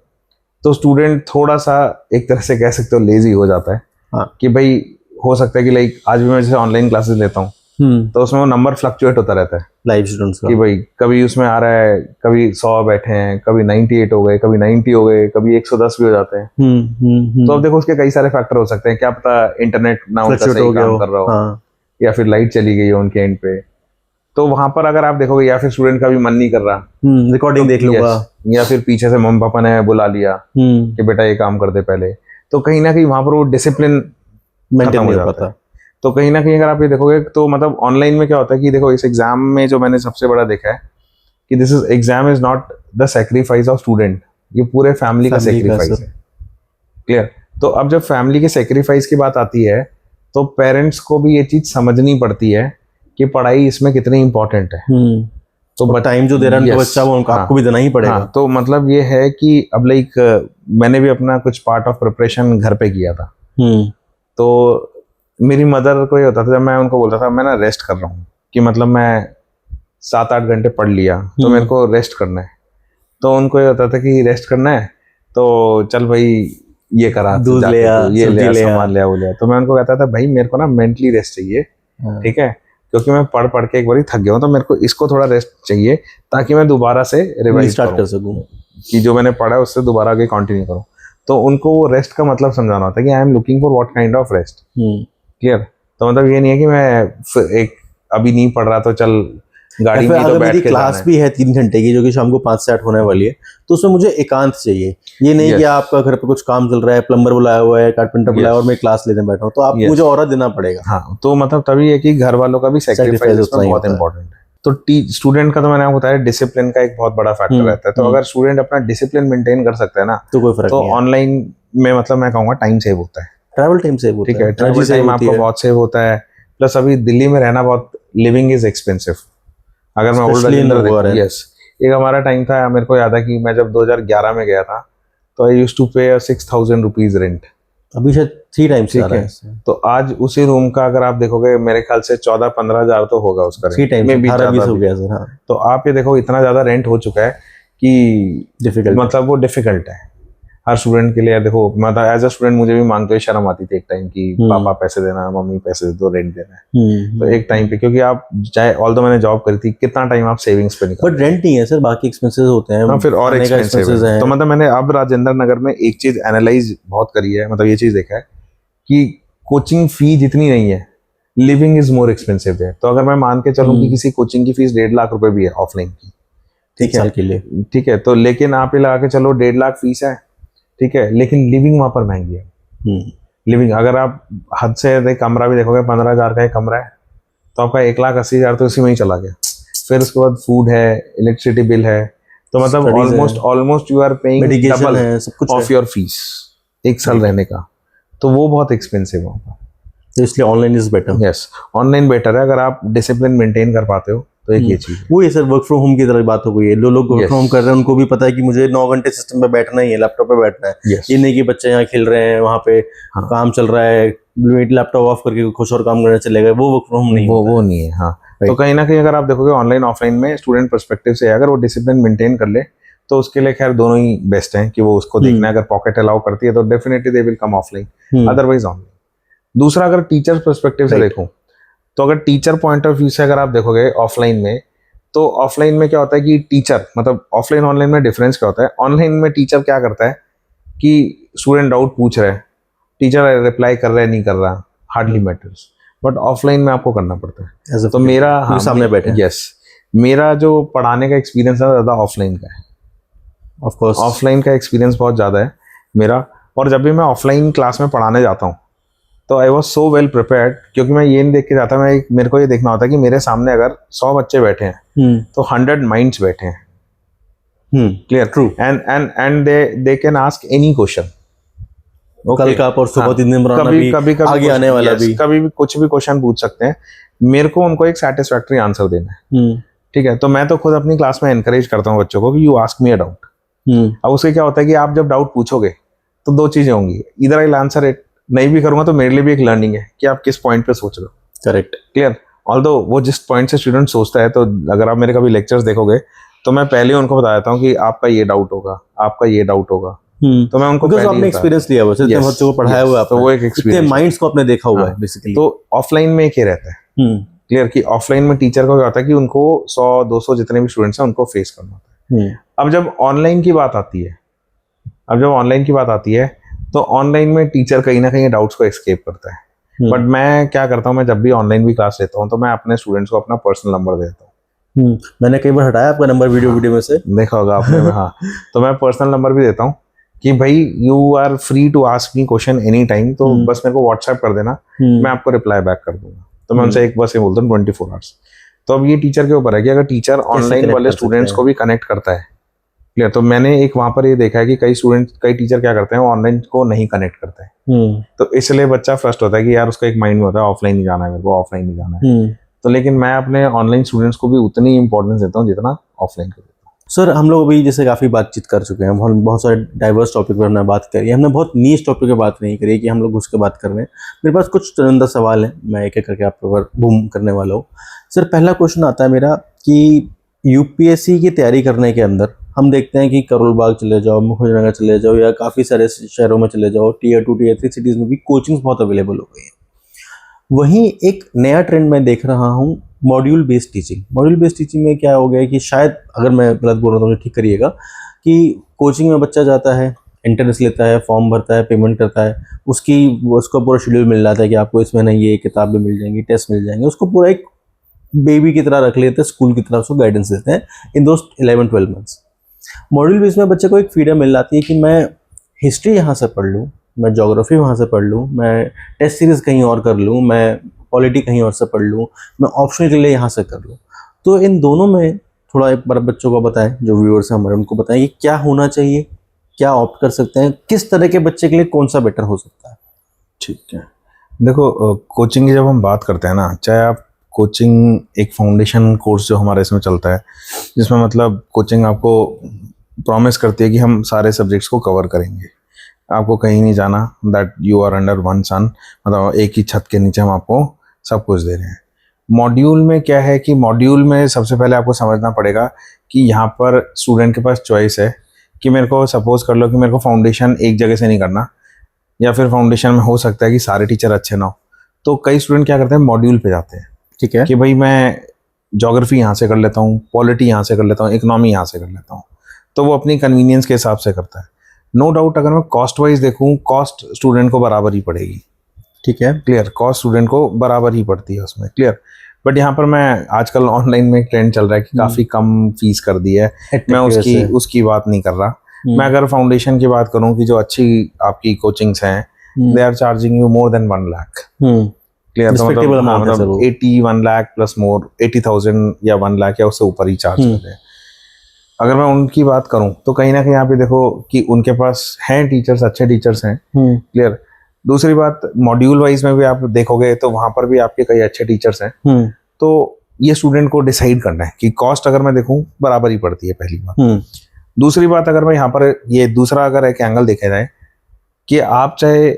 तो स्टूडेंट थोड़ा सा एक तरह से कह सकते हो लेजी हो जाता है। हाँ। कि भाई हो सकता है कि लाइक आज भी मैं जैसे ऑनलाइन क्लासेस लेता हूँ तो उसमें वो नंबर फ्लक्चुएट होता रहता है लाइव स्टूडेंट्स का, कि भाई कभी उसमें आ रहा है, कभी 100 बैठे हैं, कभी 98 हो गए, कभी 90 हो गए, कभी 110 भी हो जाते हैं। तो अब देखो उसके कई सारे फैक्टर हो सकते हैं, क्या पता इंटरनेट ना उनका सही काम कर रहा हो, हाँ। या फिर लाइट चली गई हो उनके एंड पे, तो वहां पर अगर आप देखोगे या फिर स्टूडेंट का भी मन नहीं कर रहा, रिकॉर्डिंग देख लूंगा, या फिर पीछे से मम्मी पापा ने बुला लिया कि बेटा ये काम कर दे पहले, तो कहीं ना कहीं वहां पर वो डिसिप्लिन मेंटेन नहीं हो पाता। तो कहीं ना कहीं अगर आप ये देखोगे तो मतलब ऑनलाइन में क्या होता है कि देखो इस एग्जाम में जो मैंने सबसे बड़ा देखा है कि this is exam is not the sacrifice of student, ये पूरे फैमिली का सेक्रीफाइस है। क्लियर? तो अब जब फैमिली के सेक्रीफाइस की बात आती है तो पेरेंट्स को भी ये चीज समझनी पड़ती है कि पढ़ाई इसमें कितनी इंपॉर्टेंट है। तो टाइम जो दे रहा है उनका Yes, बच्चा वो हाँ, आपको भी देना ही पड़ेगा। हाँ, तो मतलब ये है कि अब लाइक मैंने भी अपना कुछ पार्ट ऑफ प्रिपरेशन घर पे किया था। तो मेरी मदर को ये होता था, जब मैं उनको बोलता था मैं ना रेस्ट कर रहा हूँ, कि मतलब मैं 7-8 घंटे पढ़ लिया तो मेरे को रेस्ट करना है, तो उनको ये होता था कि रेस्ट करना है तो चल भाई ये करा, दूध ले आ, ये सब्जी ले आ, ले आ। सामान ले आ, वो ले आ। तो मैं उनको कहता था भाई मेरे को ना मेंटली रेस्ट चाहिए, ठीक है, क्योंकि मैं पढ़ पढ़ के एक बार थक गया हूँ, तो मेरे को इसको थोड़ा रेस्ट चाहिए ताकि मैं दोबारा से रिवाइज स्टार्ट कर सकूं, कि जो मैंने पढ़ा है उससे दोबारा आगे कंटिन्यू करूँ। तो उनको वो रेस्ट का मतलब समझाना होता है कि I am looking for what kind of rest. Clear? तो मतलब ये नहीं है कि मैं एक अभी नहीं पढ़ रहा तो चल गाड़ी में तो अगर बैठ मेरी के क्लास भी है 3 घंटे की जो कि शाम को 5 से 8 होने वाली है, तो उसमें मुझे एकांत चाहिए। ये नहीं कि आपका घर पे कुछ काम चल रहा है, प्लम्बर बुलाया हुआ है, कारपेंटर बुलाया और मैं क्लास लेने बैठा हूँ, तो आप मुझे और देना पड़ेगा। हाँ, तो मतलब तभी है कि घर वालों का भी सैक्रिफाइस इसमें बहुत इंपॉर्टेंट है। तो स्टूडेंट का तो मैंने आपको बताया डिसिप्लिन का एक बहुत बड़ा फैक्टर रहता है। तो अगर स्टूडेंट अपना डिसिप्लिन मेंटेन कर सकता है ना, तो कोई फर्क नहीं है। ऑनलाइन में मतलब मैं कहूँगा टाइम सेव होता है, ट्रैवल टाइम सेव होता है, ठीक है, ट्रैवल टाइम आपका बहुत सेव होता है। प्लस अभी दिल्ली में रहना बहुत, लिविंग इज एक्सपेंसिव। अगर मैं ओल्ड राजेंद्र देखूं, यस, एक हमारा टाइम था, मेरे को याद है कि मैं जब 2011 में गया था तो आई यूज्ड टू पे 6,000 रुपीज रेंट। अभी शायद 3 टाइम्स ठीक है, तो आज उसी रूम का अगर आप देखोगे मेरे ख्याल से 14-15 हजार तो होगा उसका, 3 टाइम्स, 18-20 हो गया सर। हाँ, तो आप ये देखो इतना ज्यादा रेंट हो चुका है कि डिफिकल्ट, मतलब वो डिफिकल्ट है हर स्टूडेंट के लिए। देखो मतलब एज अ स्टूडेंट मुझे भी मांगते हुए शर्म आती थी एक टाइम की, पापा पैसे देना, मम्मी पैसे दे दो, रेंट देना है। तो एक टाइम पे, क्योंकि आप चाहे ऑल्दो मैंने जॉब करी थी, कितना टाइम आप सेविंग्स पे निकाल, बट रेंट नहीं है सर, बाकी एक्सपेंसेस होते हैं। हाँ, फिर और एक्सपेंसिव है। तो मतलब मैंने अब राजेंद्र नगर में एक चीज एनालाइज बहुत करी है, मतलब ये चीज देखा है कि कोचिंग फी जितनी नहीं है, लिविंग इज मोर एक्सपेंसिव है। तो अगर मैं मान के चलूं कि किसी कोचिंग की फीस 1.5 लाख रुपए भी है ऑफलाइन की, ठीक है, के लिए, ठीक है, तो लेकिन आप ये लगा के चलो 1.5 लाख फीस है, ठीक है, लेकिन लिविंग वहां पर महंगी है। लिविंग अगर आप हद से कमरा भी देखोगे 15,000 का एक कमरा है, तो आपका 1,80,000 तो इसी में ही चला गया। फिर उसके बाद फूड है, इलेक्ट्रिसिटी बिल है, तो मतलब almost you are paying double of your fees एक साल रहने का। तो वो बहुत एक्सपेंसिव होगा, तो इसलिए online is better. Yes, online better है अगर आप डिसिप्लिन मेंटेन कर पाते हो तो एक ये चीज है। वो ये सर वर्क फ्रॉम होम की तरह बात हो गई है। लोग वर्क फ्रॉम होम कर रहे हैं, उनको भी पता है कि मुझे 9 घंटे सिस्टम पे बैठना ही है, लैपटॉप पे बैठना है। ये नहीं कि बच्चे यहाँ खेल रहे हैं, वहाँ पे काम चल रहा है, लैपटॉप ऑफ करके कुछ और काम करने चले गए, वो वर्क फ्रॉम होम नहीं, वो नहीं है। हाँ, तो कहीं ना कहीं अगर आप देखोगे ऑनलाइन ऑफलाइन में स्टूडेंट पर्सपेक्टिव से अगर वो डिसिप्लिन मेंटेन कर ले तो उसके लिए खैर दोनों ही बेस्ट हैं कि वो उसको देखना है। अगर पॉकेट अलाउ करती है तो definitely they will come offline, otherwise online. दूसरा, अगर टीचर पर्सपेक्टिव से देखूं तो अगर टीचर पॉइंट ऑफ व्यू से अगर आप देखोगे ऑफलाइन में, तो ऑफलाइन में क्या होता है कि टीचर, मतलब ऑफलाइन ऑनलाइन में डिफरेंस क्या होता है, ऑनलाइन में टीचर क्या करता है कि स्टूडेंट डाउट पूछ रहे हैं, टीचर रिप्लाई कर रहा है नहीं कर रहा, हार्डली मैटर्स। बट ऑफलाइन में आपको करना पड़ता है। तो मेरा सामने बैठे, यस, मेरा जो पढ़ाने का एक्सपीरियंस है ज़्यादा ऑफलाइन का है। ऑफ कोर्स ऑफलाइन का एक्सपीरियंस बहुत ज़्यादा है मेरा। और जब भी मैं ऑफलाइन क्लास में पढ़ाने जाता हूँ तो I was so well prepared, क्योंकि मैं ये नहीं देख के जाता, मेरे को ये देखना होता है कि मेरे सामने अगर 100 बच्चे बैठे हैं तो 100 माइंड्स बैठे हैं। Clear? True. And they can ask any question. कल का परसों का 3 दिन पुराना भी, कभी आगे आने वाला भी, कभी भी कुछ भी क्वेश्चन पूछ सकते हैं। मेरे को उनको एक सेटिस्फैक्टरी आंसर देना है, ठीक है। तो मैं तो खुद अपनी क्लास में एनकरेज करता हूँ बच्चों को कि you ask me a doubt. अब उससे क्या होता है कि आप जब डाउट पूछोगे तो 2 चीजें होंगी, इधर आई आंसर इट, नहीं भी करूंगा तो मेरे लिए भी एक लर्निंग है कि आप किस पॉइंट पे सोच रहे हो। Correct, clear. ऑल्दो वो जिस पॉइंट से स्टूडेंट सोचता है, तो अगर आप मेरे कभी लेक्चर्स देखोगे तो मैं पहले उनको बता देता हूँ कि आपका ये डाउट होगा, आपका ये डाउट होगा। तो मैं उनको पहले आपने एक्सपीरियंस लिया हुआ है, इतने बच्चों को पढ़ाया हुआ है, तो वो एक एक्सपीरियंस, माइंड्स को आपने देखा हुआ है बेसिकली। तो ऑफलाइन में एक ही रहता है, क्लियर, कि ऑफलाइन में टीचर को क्या होता है कि उनको 100-200 जितने भी स्टूडेंट्स हैं उनको फेस करना होता है। अब जब ऑनलाइन की बात आती है, तो ऑनलाइन में टीचर कहीं ना कहीं डाउट्स को एस्केप करता है। बट मैं क्या करता हूँ, मैं जब भी ऑनलाइन भी क्लास लेता हूँ तो मैं अपने स्टूडेंट्स को अपना पर्सनल नंबर देता हूँ। मैंने कई बार हटाया आपका नंबर वीडियो में से, देखा होगा आपने। हाँ, तो मैं पर्सनल नंबर भी देता हूँ कि भाई you are free to ask me question any time, तो बस मेरे को व्हाट्सएप कर देना, मैं आपको रिप्लाई बैक कर दूंगा। तो मैं उनसे एक बस ये बोलता हूँ 24 आवर्स। तो अब ये टीचर के ऊपर है कि अगर टीचर ऑनलाइन वाले स्टूडेंट्स को भी कनेक्ट करता है, क्लियर। तो मैंने एक वहां पर ये देखा है कि कई टीचर क्या करते हैं, ऑनलाइन को नहीं कनेक्ट करते हैं। तो इसलिए बच्चा फर्स्ट होता है कि यार उसका एक माइंड में होता है ऑफलाइन ही जाना है, मेरे को ऑफलाइन ही जाना है। तो लेकिन मैं अपने ऑनलाइन स्टूडेंट्स को भी उतनी इंपॉर्टेंस देता हूँ जितना ऑफलाइन को देता हूँ। सर हम लोग अभी जैसे काफ़ी बातचीत कर चुके हैं, हम बहुत सारे डाइवर्स टॉपिक पर हमने बात करी है, हमने बहुत नीच टॉपिक पे बात नहीं करी है कि हम लोग घुस के बात कर रहे हैं। मेरे पास कुछ चुनिंदा सवाल हैं, मैं एक एक करके आपके ऊपर बूम करने वाला हूँ। सर पहला क्वेश्चन आता है मेरा कि यूपीएससी की तैयारी करने के अंदर हम देखते हैं कि करोल बाग चले जाओ, मुखर्जी चले जाओ, या काफ़ी सारे शहरों में चले जाओ, टीयर 2 टीयर 3 सिटीज़ में भी कोचिंग्स बहुत अवेलेबल हो गई हैं। वहीं एक नया ट्रेंड मैं देख रहा हूँ, module based teaching. Module based teaching में क्या हो गया है कि शायद, अगर मैं गलत बोल रहा हूँ तो मुझे ठीक करिएगा, कि कोचिंग में बच्चा जाता है, एंट्रेंस लेता है, फॉर्म भरता है, पेमेंट करता है, उसको पूरा शेड्यूल मिल जाता है कि आपको इसमें नहीं ये किताब भी मिल जाएंगी, टेस्ट मिल जाएंगे, उसको पूरा एक बेबी की तरह रख लेते हैं, स्कूल की तरह उसको गाइडेंस देते हैं इन दोस्त 11-12 मंथ्स। मॉड्यूल बेस में बच्चे को एक फ्रीडम मिल जाती है कि मैं हिस्ट्री यहाँ से पढ़ लूँ, मैं ज्योग्राफी वहाँ से पढ़ लूँ, मैं टेस्ट सीरीज़ कहीं और कर लूँ, मैं पॉलिटी कहीं और से पढ़ लूँ, मैं ऑप्शनल के लिए यहाँ से कर लूँ। तो इन दोनों में थोड़ा एक बार बच्चों को बताएं, जो व्यूअर्स हैं हमारे, उनको बताएं कि क्या होना चाहिए, क्या ऑप्ट कर सकते हैं, किस तरह के बच्चे के लिए कौन सा बेटर हो सकता है। ठीक है, देखो कोचिंग की जब हम बात करते हैं ना, चाहे आप कोचिंग एक फाउंडेशन कोर्स जो हमारे इसमें चलता है, जिसमें मतलब कोचिंग आपको प्रॉमिस करती है कि हम सारे सब्जेक्ट्स को कवर करेंगे, आपको कहीं नहीं जाना, that you are under one sun, मतलब एक ही छत के नीचे हम आपको सब कुछ दे रहे हैं। मॉड्यूल में क्या है कि मॉड्यूल में सबसे पहले आपको समझना पड़ेगा कि यहाँ पर स्टूडेंट के पास चॉइस है कि मेरे को, सपोज कर लो कि मेरे को फाउंडेशन एक जगह से नहीं करना, या फिर फाउंडेशन में हो सकता है कि सारे टीचर अच्छे ना हो, तो कई स्टूडेंट क्या करते हैं, मॉड्यूल पे जाते हैं। ठीक है, कि भाई मैं ज्योग्राफी यहाँ से कर लेता हूँ, पॉलिटी यहाँ से कर लेता हूँ, इकोनॉमी यहाँ से कर लेता हूँ, तो वो अपनी कन्वीनियंस के हिसाब से करता है। नो डाउट अगर मैं कॉस्ट वाइज देखूँ, कॉस्ट स्टूडेंट को बराबर ही पड़ेगी, ठीक है, क्लियर, कॉस्ट स्टूडेंट को बराबर ही पड़ती है उसमें, क्लियर। बट यहाँ पर मैं आजकल ऑनलाइन में एक ट्रेंड चल रहा है कि काफ़ी कम फीस कर दी है, मैं उसकी बात नहीं कर रहा। मैं अगर फाउंडेशन की बात करूँ कि जो अच्छी आपकी कोचिंग्स हैं, they are charging you more than 1 lakh, clear, तो मतलब 81 लाख प्लस मोर 80,000 या 1 लाख या उससे ऊपर ही चार्ज कर रहे हैं। अगर मैं उनकी बात करूं तो कहीं ना कहीं यहाँ पे देखो कि उनके पास हैं टीचर्स, अच्छे टीचर्स हैं, क्लियर। दूसरी बात, मॉड्यूल वाइज में भी आप देखोगे तो वहां पर भी आपके कई अच्छे टीचर्स हैं। तो ये स्टूडेंट को डिसाइड करना है कि कॉस्ट अगर मैं देखूं बराबर ही पड़ती है, पहली बात। दूसरी बात, अगर मैं यहाँ पर ये दूसरा अगर एक एंगल देखा जाए कि आप चाहे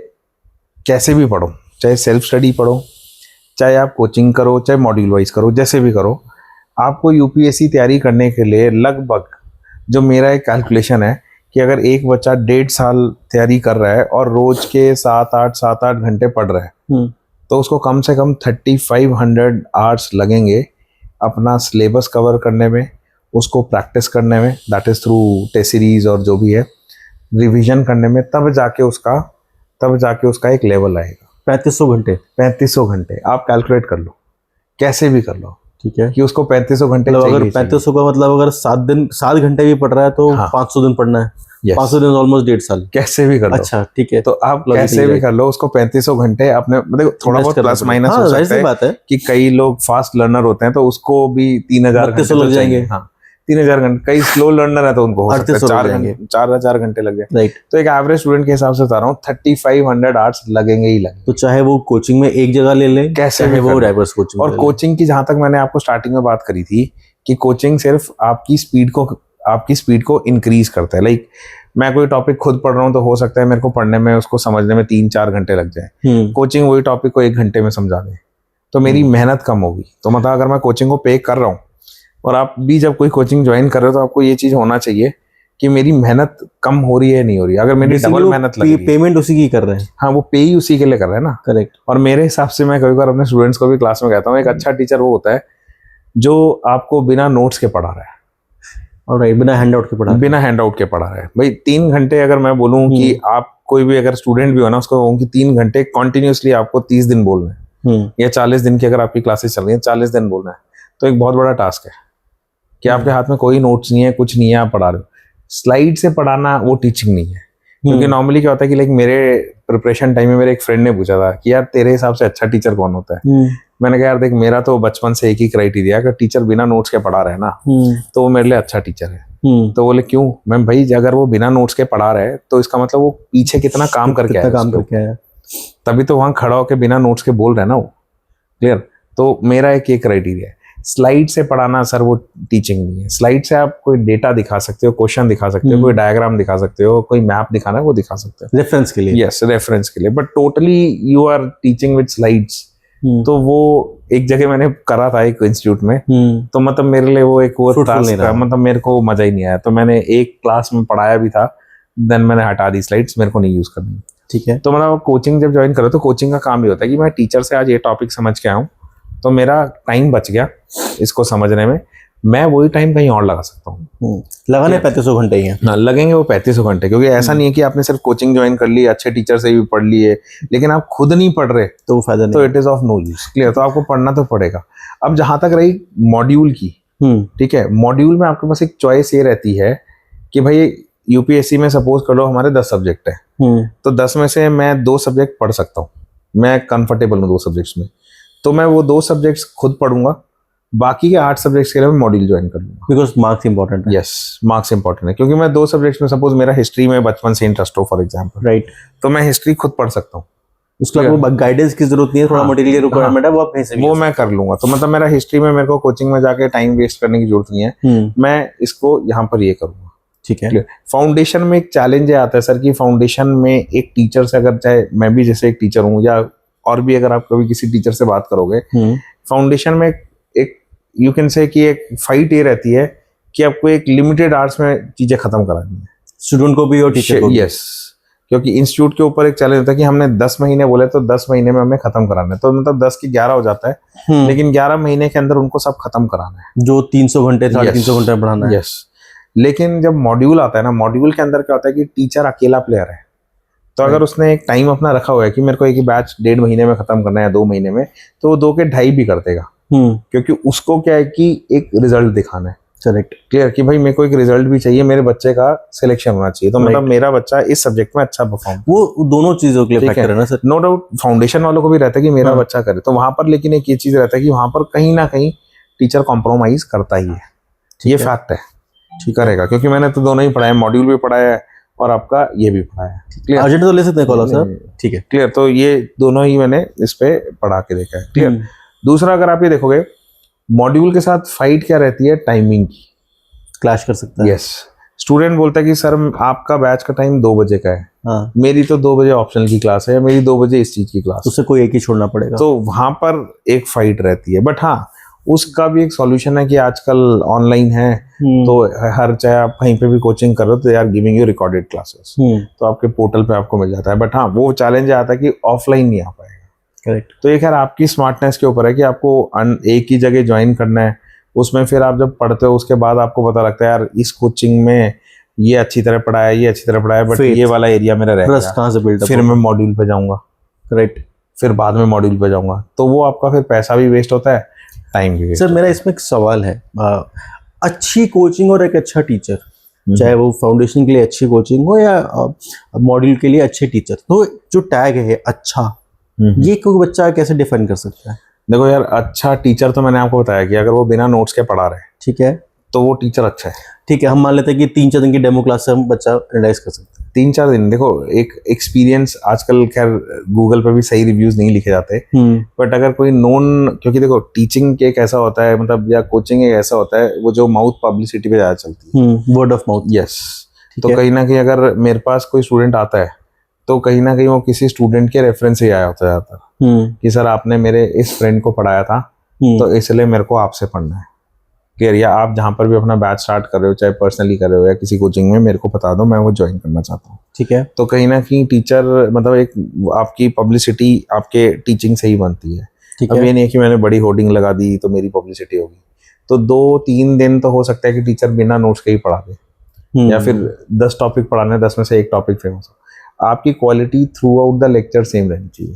कैसे भी पढ़ो, चाहे सेल्फ स्टडी पढ़ो, चाहे आप कोचिंग करो, चाहे मॉड्यूल वाइज करो, जैसे भी करो, आपको यूपीएससी तैयारी करने के लिए लगभग, जो मेरा एक कैलकुलेशन है कि अगर एक बच्चा 1.5 साल तैयारी कर रहा है और रोज के 7-8 घंटे पढ़ रहा है, तो उसको कम से कम 3500 आवर्स लगेंगे अपना सिलेबस कवर करने में, उसको प्रैक्टिस करने में, that is through test series और जो भी है, रिवीजन करने में, तब जाके उसका एक लेवल आएगा। 3500 घंटे आप कैलकुलेट कर लो, कैसे भी कर लो, ठीक है, कि उसको 3500 घंटे मतलब अगर 3500 का मतलब अगर 7 घंटे भी पढ़ रहा है तो 500 दिन पढ़ना है। 500 दिन ऑलमोस्ट 1.5 साल, कैसे भी कर लो। अच्छा ठीक है, तो आप कैसे भी कर लो, उसको 3500 घंटे अपने, मतलब थोड़ा बहुत प्लस माइनस हो सकता है कि कई लोग फास्ट लर्नर होते हैं तो उसको भी 3000 घंटे लग जाएंगे। हाँ, 3000 घंटे। कई स्लो लर्नर है तो उनको हो सकता है 4,000 घंटे लग जाए, राइट। तो एक एवरेज स्टूडेंट के हिसाब से बता रहा हूँ 3500 आवर्स लगेंगे ही लगेंगे। तो चाहे वो कोचिंग में एक जगह ले लें, कैसे भी वो डाइवर्स कोचिंग। और कोचिंग की जहां तक मैंने आपको स्टार्टिंग में बात करी थी कि कोचिंग सिर्फ आपकी स्पीड को इंक्रीज करता है। लाइक मैं कोई टॉपिक खुद पढ़ रहा हूँ तो हो सकता है मेरे को पढ़ने में, उसको समझने में 3-4 घंटे लग जाए, कोचिंग वही टॉपिक को 1 घंटे में समझा दे, तो मेरी मेहनत कम होगी। तो मतलब अगर मैं कोचिंग को पे कर रहा हूँ और आप भी जब कोई कोचिंग ज्वाइन कर रहे हो तो आपको ये चीज होना चाहिए कि मेरी मेहनत कम हो रही है नहीं हो रही। अगर मेरी डबल मेहनत लग रही है, पेमेंट उसी की कर रहे हैं। हाँ, वो पे ही उसी के लिए कर रहे हैं ना, करेक्ट। और मेरे हिसाब से मैं कभी बार अपने स्टूडेंट्स को भी क्लास में कहता हूँ, एक अच्छा टीचर वो होता है जो आपको बिना नोट्स के पढ़ा रहा है, और बिना हैंड आउट के पढ़ा रहा है। भाई 3 घंटे अगर मैं बोलूँ कि आप कोई भी अगर स्टूडेंट भी हो ना, उसको कहूँ कि 3 घंटे कॉन्टिन्यूसली आपको 30 दिन बोलना है, या 40 दिन की अगर आपकी क्लासेस चल रही है 40 दिन बोलना है, तो एक बहुत बड़ा टास्क है कि आपके हाथ में कोई नोट्स नहीं है, कुछ नहीं है, आप पढ़ा रहे हो। स्लाइड से पढ़ाना वो टीचिंग नहीं है, क्योंकि नॉर्मली क्या होता है कि लाइक मेरे प्रिपरेशन टाइम में मेरे एक फ्रेंड ने पूछा था कि यार तेरे हिसाब से अच्छा टीचर कौन होता है। मैंने कहा यार देख, मेरा तो बचपन से एक ही क्राइटेरिया, अगर टीचर बिना नोट्स के पढ़ा रहे ना तो वो मेरे लिए अच्छा टीचर है। तो बोले क्यों? मैं भाई अगर वो बिना नोट्स के पढ़ा रहे तो इसका मतलब वो पीछे कितना काम करके आया, तभी तो वहां खड़ा होकर बिना नोट्स के बोल रहे ना वो, क्लियर। तो मेरा एक ये क्राइटेरिया है। स्लाइड से पढ़ाना सर वो टीचिंग नहीं है। स्लाइड से आप कोई डेटा दिखा सकते हो, क्वेश्चन दिखा सकते हो, कोई डायग्राम दिखा सकते हो, कोई मैप दिखाना है वो दिखा सकते हो रेफरेंस के लिए। यस, रेफरेंस के लिए। But totally you are teaching with slides, तो वो एक जगह मैंने करा था एक इंस्टीट्यूट में, तो मतलब मेरे लिए वो एक वो टास्क था, मतलब मेरे को मजा ही नहीं आया। तो मैंने एक क्लास में पढ़ाया भी था, देन मैंने हटा दी स्लाइड्स, मेरे को नहीं यूज करनी। ठीक है। तो मतलब कोचिंग जब ज्वाइन करो तो कोचिंग का काम भी होता है कि मैं टीचर से आज ये टॉपिक समझ के आऊँ, तो मेरा टाइम बच गया इसको समझने में, मैं वही टाइम कहीं और लगा सकता हूँ। लगाने 3500 घंटे ही हैं। हाँ, लगेंगे वो 3500 घंटे, क्योंकि ऐसा नहीं है कि आपने सिर्फ कोचिंग ज्वाइन कर ली, अच्छे टीचर से भी पढ़ लिए, लेकिन आप खुद नहीं पढ़ रहे तो वो फायदा नहीं, तो it is of no use. Clear? तो आपको पढ़ना तो पड़ेगा। अब जहां तक रही मॉड्यूल की, ठीक है, मॉड्यूल में आपके पास एक चॉइस ये रहती है कि भाई यूपीएससी में सपोज करो हमारे 10 सब्जेक्ट है, तो 10 में से मैं 2 सब्जेक्ट पढ़ सकता हूँ, मैं कंफर्टेबल हूँ 2 सब्जेक्ट्स में, तो मैं वो 2 सब्जेक्ट्स खुद पढ़ूंगा, बाकी के 8 सब्जेक्ट्स के लिए मैं मॉड्यूल ज्वाइन कर लूंगा। बिकॉज मार्क्स इंपॉर्टेंट है। यस, मार्क्स इंपॉर्टेंट है, क्योंकि मैं 2 सब्जेक्ट्स में सपोज मेरा हिस्ट्री में बचपन से इंटरेस्ट हो फॉर एग्जाम्पल, राइट, तो मैं हिस्ट्री खुद पढ़ सकता हूँ, उसके बाद वो गाइडेंस की जरूरत नहीं है, थोड़ा मटेरियल रिक्वायरमेंट है वो आप कहीं से भी वो मैं कर लूंगा। तो मतलब मेरा हिस्ट्री में मेरे को कोचिंग में जाके टाइम वेस्ट करने की जरूरत नहीं है, मैं इसको यहाँ पर ये करूंगा। ठीक है। फाउंडेशन में एक चैलेंज आता है सर कि फाउंडेशन में एक टीचर से, अगर चाहे मैं भी जैसे एक टीचर हूँ या और भी अगर आप कभी किसी टीचर से बात करोगे, फाउंडेशन में एक यू कैन से कि एक फाइट ये रहती है कि आपको एक लिमिटेड आवर्स में चीजें खत्म करानी है, स्टूडेंट को भी और टीचर को भी। यस, क्योंकि इंस्टीट्यूट के ऊपर एक चैलेंज होता है कि हमने 10 महीने बोले तो 10 महीने में हमें खत्म कराना है, तो मतलब 10 की 11 हो जाता है, लेकिन 11 महीने के अंदर उनको सब खत्म कराना है, जो 300 घंटे 350 घंटे पढ़ाना है। यस। लेकिन जब मॉड्यूल आता है ना, मॉड्यूल के अंदर क्या होता है कि टीचर अकेला प्लेयर है, तो अगर उसने एक टाइम अपना रखा हुआ है कि मेरे को एक ही बैच 1.5 महीने में खत्म करना है या 2 महीने में, तो वो 2 के 2.5 भी कर देगा, क्योंकि उसको क्या है कि एक रिजल्ट दिखाना है। करेक्ट। क्लियर? कि भाई मेरे को एक रिजल्ट भी चाहिए, मेरे बच्चे का सिलेक्शन होना चाहिए, तो मतलब मेरा बच्चा इस सब्जेक्ट में अच्छा परफॉर्म, वो दोनों चीजों के लिए फैक्टर है ना सर। नो डाउट फाउंडेशन वालों को भी रहता है कि मेरा बच्चा करे, तो वहां पर लेकिन एक ये चीज रहता है कि वहां पर कहीं ना कहीं टीचर कॉम्प्रोमाइज करता ही है, ये फैक्ट है। ठीक करेगा, क्योंकि मैंने तो दोनों ही पढ़ाया, मॉड्यूल भी पढ़ाया है और आपका ये भी पढ़ाया है। अर्जेंट तो ले सकते हैं कॉल सर। ठीक है, क्लियर? तो ये दोनों ही मैंने इस पे पढ़ा के देखा है। क्लियर? दूसरा, अगर आप ये देखोगे मॉड्यूल के साथ फाइट क्या रहती है, टाइमिंग की क्लैश कर सकता है। यस, स्टूडेंट बोलता है कि सर आपका बैच का टाइम 2 बजे का है, हाँ, मेरी तो 2 बजे ऑप्शनल की क्लास है, मेरी 2 बजे इस चीज की क्लास, उससे कोई एक ही छोड़ना पड़ेगा, तो वहां पर एक फाइट रहती है। बट हाँ, उसका भी एक सॉल्यूशन है कि आजकल ऑनलाइन है, तो हर चाहे आप कहीं पे भी कोचिंग कर रहे हो तो they are giving you recorded classes, तो आपके पोर्टल पे आपको मिल जाता है। बट हाँ, वो चैलेंज आता है कि ऑफलाइन नहीं आ पाएगा। करेक्ट। तो ये खैर आपकी स्मार्टनेस के ऊपर है कि आपको एक ही जगह ज्वाइन करना है, उसमें फिर आप जब पढ़ते हो उसके बाद आपको पता लगता है यार इस कोचिंग में ये अच्छी तरह पढ़ाया, ये अच्छी तरह पढ़ाया, बट ये वाला एरिया मेरा रह गया, कहाँ से बिल्डअप, फिर मैं मॉड्यूल पे जाऊंगा, करेक्ट, फिर बाद में मॉड्यूल पे जाऊंगा, तो वो आपका फिर पैसा भी वेस्ट होता है, टाइम भी वेस्ट। सर मेरा इसमें एक सवाल है, अच्छी कोचिंग और एक अच्छा टीचर, चाहे वो फाउंडेशन के लिए अच्छी कोचिंग हो या मॉड्यूल के लिए अच्छे टीचर, तो जो टैग है अच्छा, ये कोई बच्चा कैसे डिफाइन कर सकता है? देखो यार, अच्छा टीचर तो मैंने आपको बताया कि अगर वो बिना नोट्स के पढ़ा रहे, ठीक है, तो वो टीचर अच्छा है। ठीक है, हम मान लेते हैं कि 3-4 दिन की डेमो क्लास से हम बच्चा एनालाइज कर सकते हैं। 3-4 दिन, देखो एक एक्सपीरियंस, आजकल खैर गूगल पे भी सही रिव्यूज नहीं लिखे जाते, बट अगर कोई नोन, क्योंकि देखो टीचिंग के एक ऐसा होता है, मतलब या कोचिंग एक ऐसा होता है वो जो माउथ पब्लिसिटी पे ज्यादा चलती है, वर्ड ऑफ माउथ। यस, तो कहीं ना कहीं अगर मेरे पास कोई स्टूडेंट आता है तो कहीं ना कहीं वो किसी स्टूडेंट के रेफरेंस से आया होता है कि सर आपने मेरे इस फ्रेंड को पढ़ाया था, तो इसलिए मेरे को आपसे पढ़ना है। क्लियर? या आप जहाँ पर भी अपना बैच स्टार्ट कर रहे हो, चाहे पर्सनली कर रहे हो या किसी कोचिंग में, मेरे को बता दो, मैं वो ज्वाइन करना चाहता हूँ। ठीक है, तो कहीं ना कहीं टीचर, मतलब एक आपकी पब्लिसिटी आपके टीचिंग से ही बनती है। अब ये नहीं है कि मैंने बड़ी होर्डिंग लगा दी तो मेरी पब्लिसिटी होगी, तो 2-3 दिन तो हो सकता है कि टीचर बिना नोट्स के ही पढ़ा दे, या फिर 10 टॉपिक पढ़ाने, 10 में से एक टॉपिक फेमस हो। आपकी quality through out the lecture same रहनी चाहिए,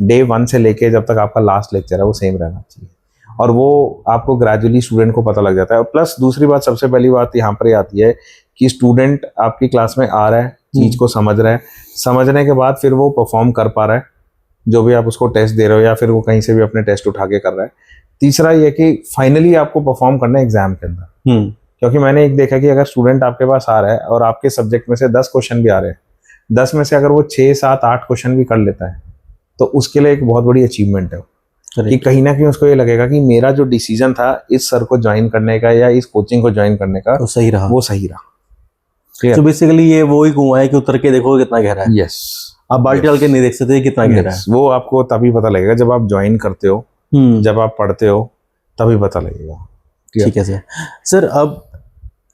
डे 1 से लेके जब तक आपका लास्ट लेक्चर है वो सेम रहना चाहिए, और वो आपको ग्रेजुअली स्टूडेंट को पता लग जाता है। प्लस दूसरी बात, सबसे पहली बात यहाँ पर आती है कि स्टूडेंट आपकी क्लास में आ रहा है, चीज को समझ रहा है, समझने के बाद फिर वो परफॉर्म कर पा रहा है, जो भी आप उसको टेस्ट दे रहे हो, या फिर वो कहीं से भी अपने टेस्ट उठा के कर रहा है। तीसरा ये कि फाइनली आपको परफॉर्म करना है एग्जाम के अंदर, क्योंकि मैंने एक देखा कि अगर स्टूडेंट आपके पास आ रहा है और आपके सब्जेक्ट में से 10 क्वेश्चन भी आ रहे हैं, 10 में से अगर वो 6, 7, 8 क्वेश्चन भी कर लेता है, तो उसके लिए एक बहुत बड़ी अचीवमेंट है। कि कहीं ना कहीं उसको ये लगेगा कि मेरा जो डिसीजन था इस सर को ज्वाइन करने का या इस कोचिंग को ज्वाइन करने का तो सही रहा। वो सही रहा। Clear? तो बेसिकली ये वो ही कुआं है कि उतर के देखो कितना गहरा है। यस, आप बाल्टी डाल के नहीं देख सकते कितना गहरा है। वो आपको तभी पता लगेगा जब आप ज्वाइन करते हो, जब आप पढ़ते हो तभी पता लगेगा। ठीक है सर। अब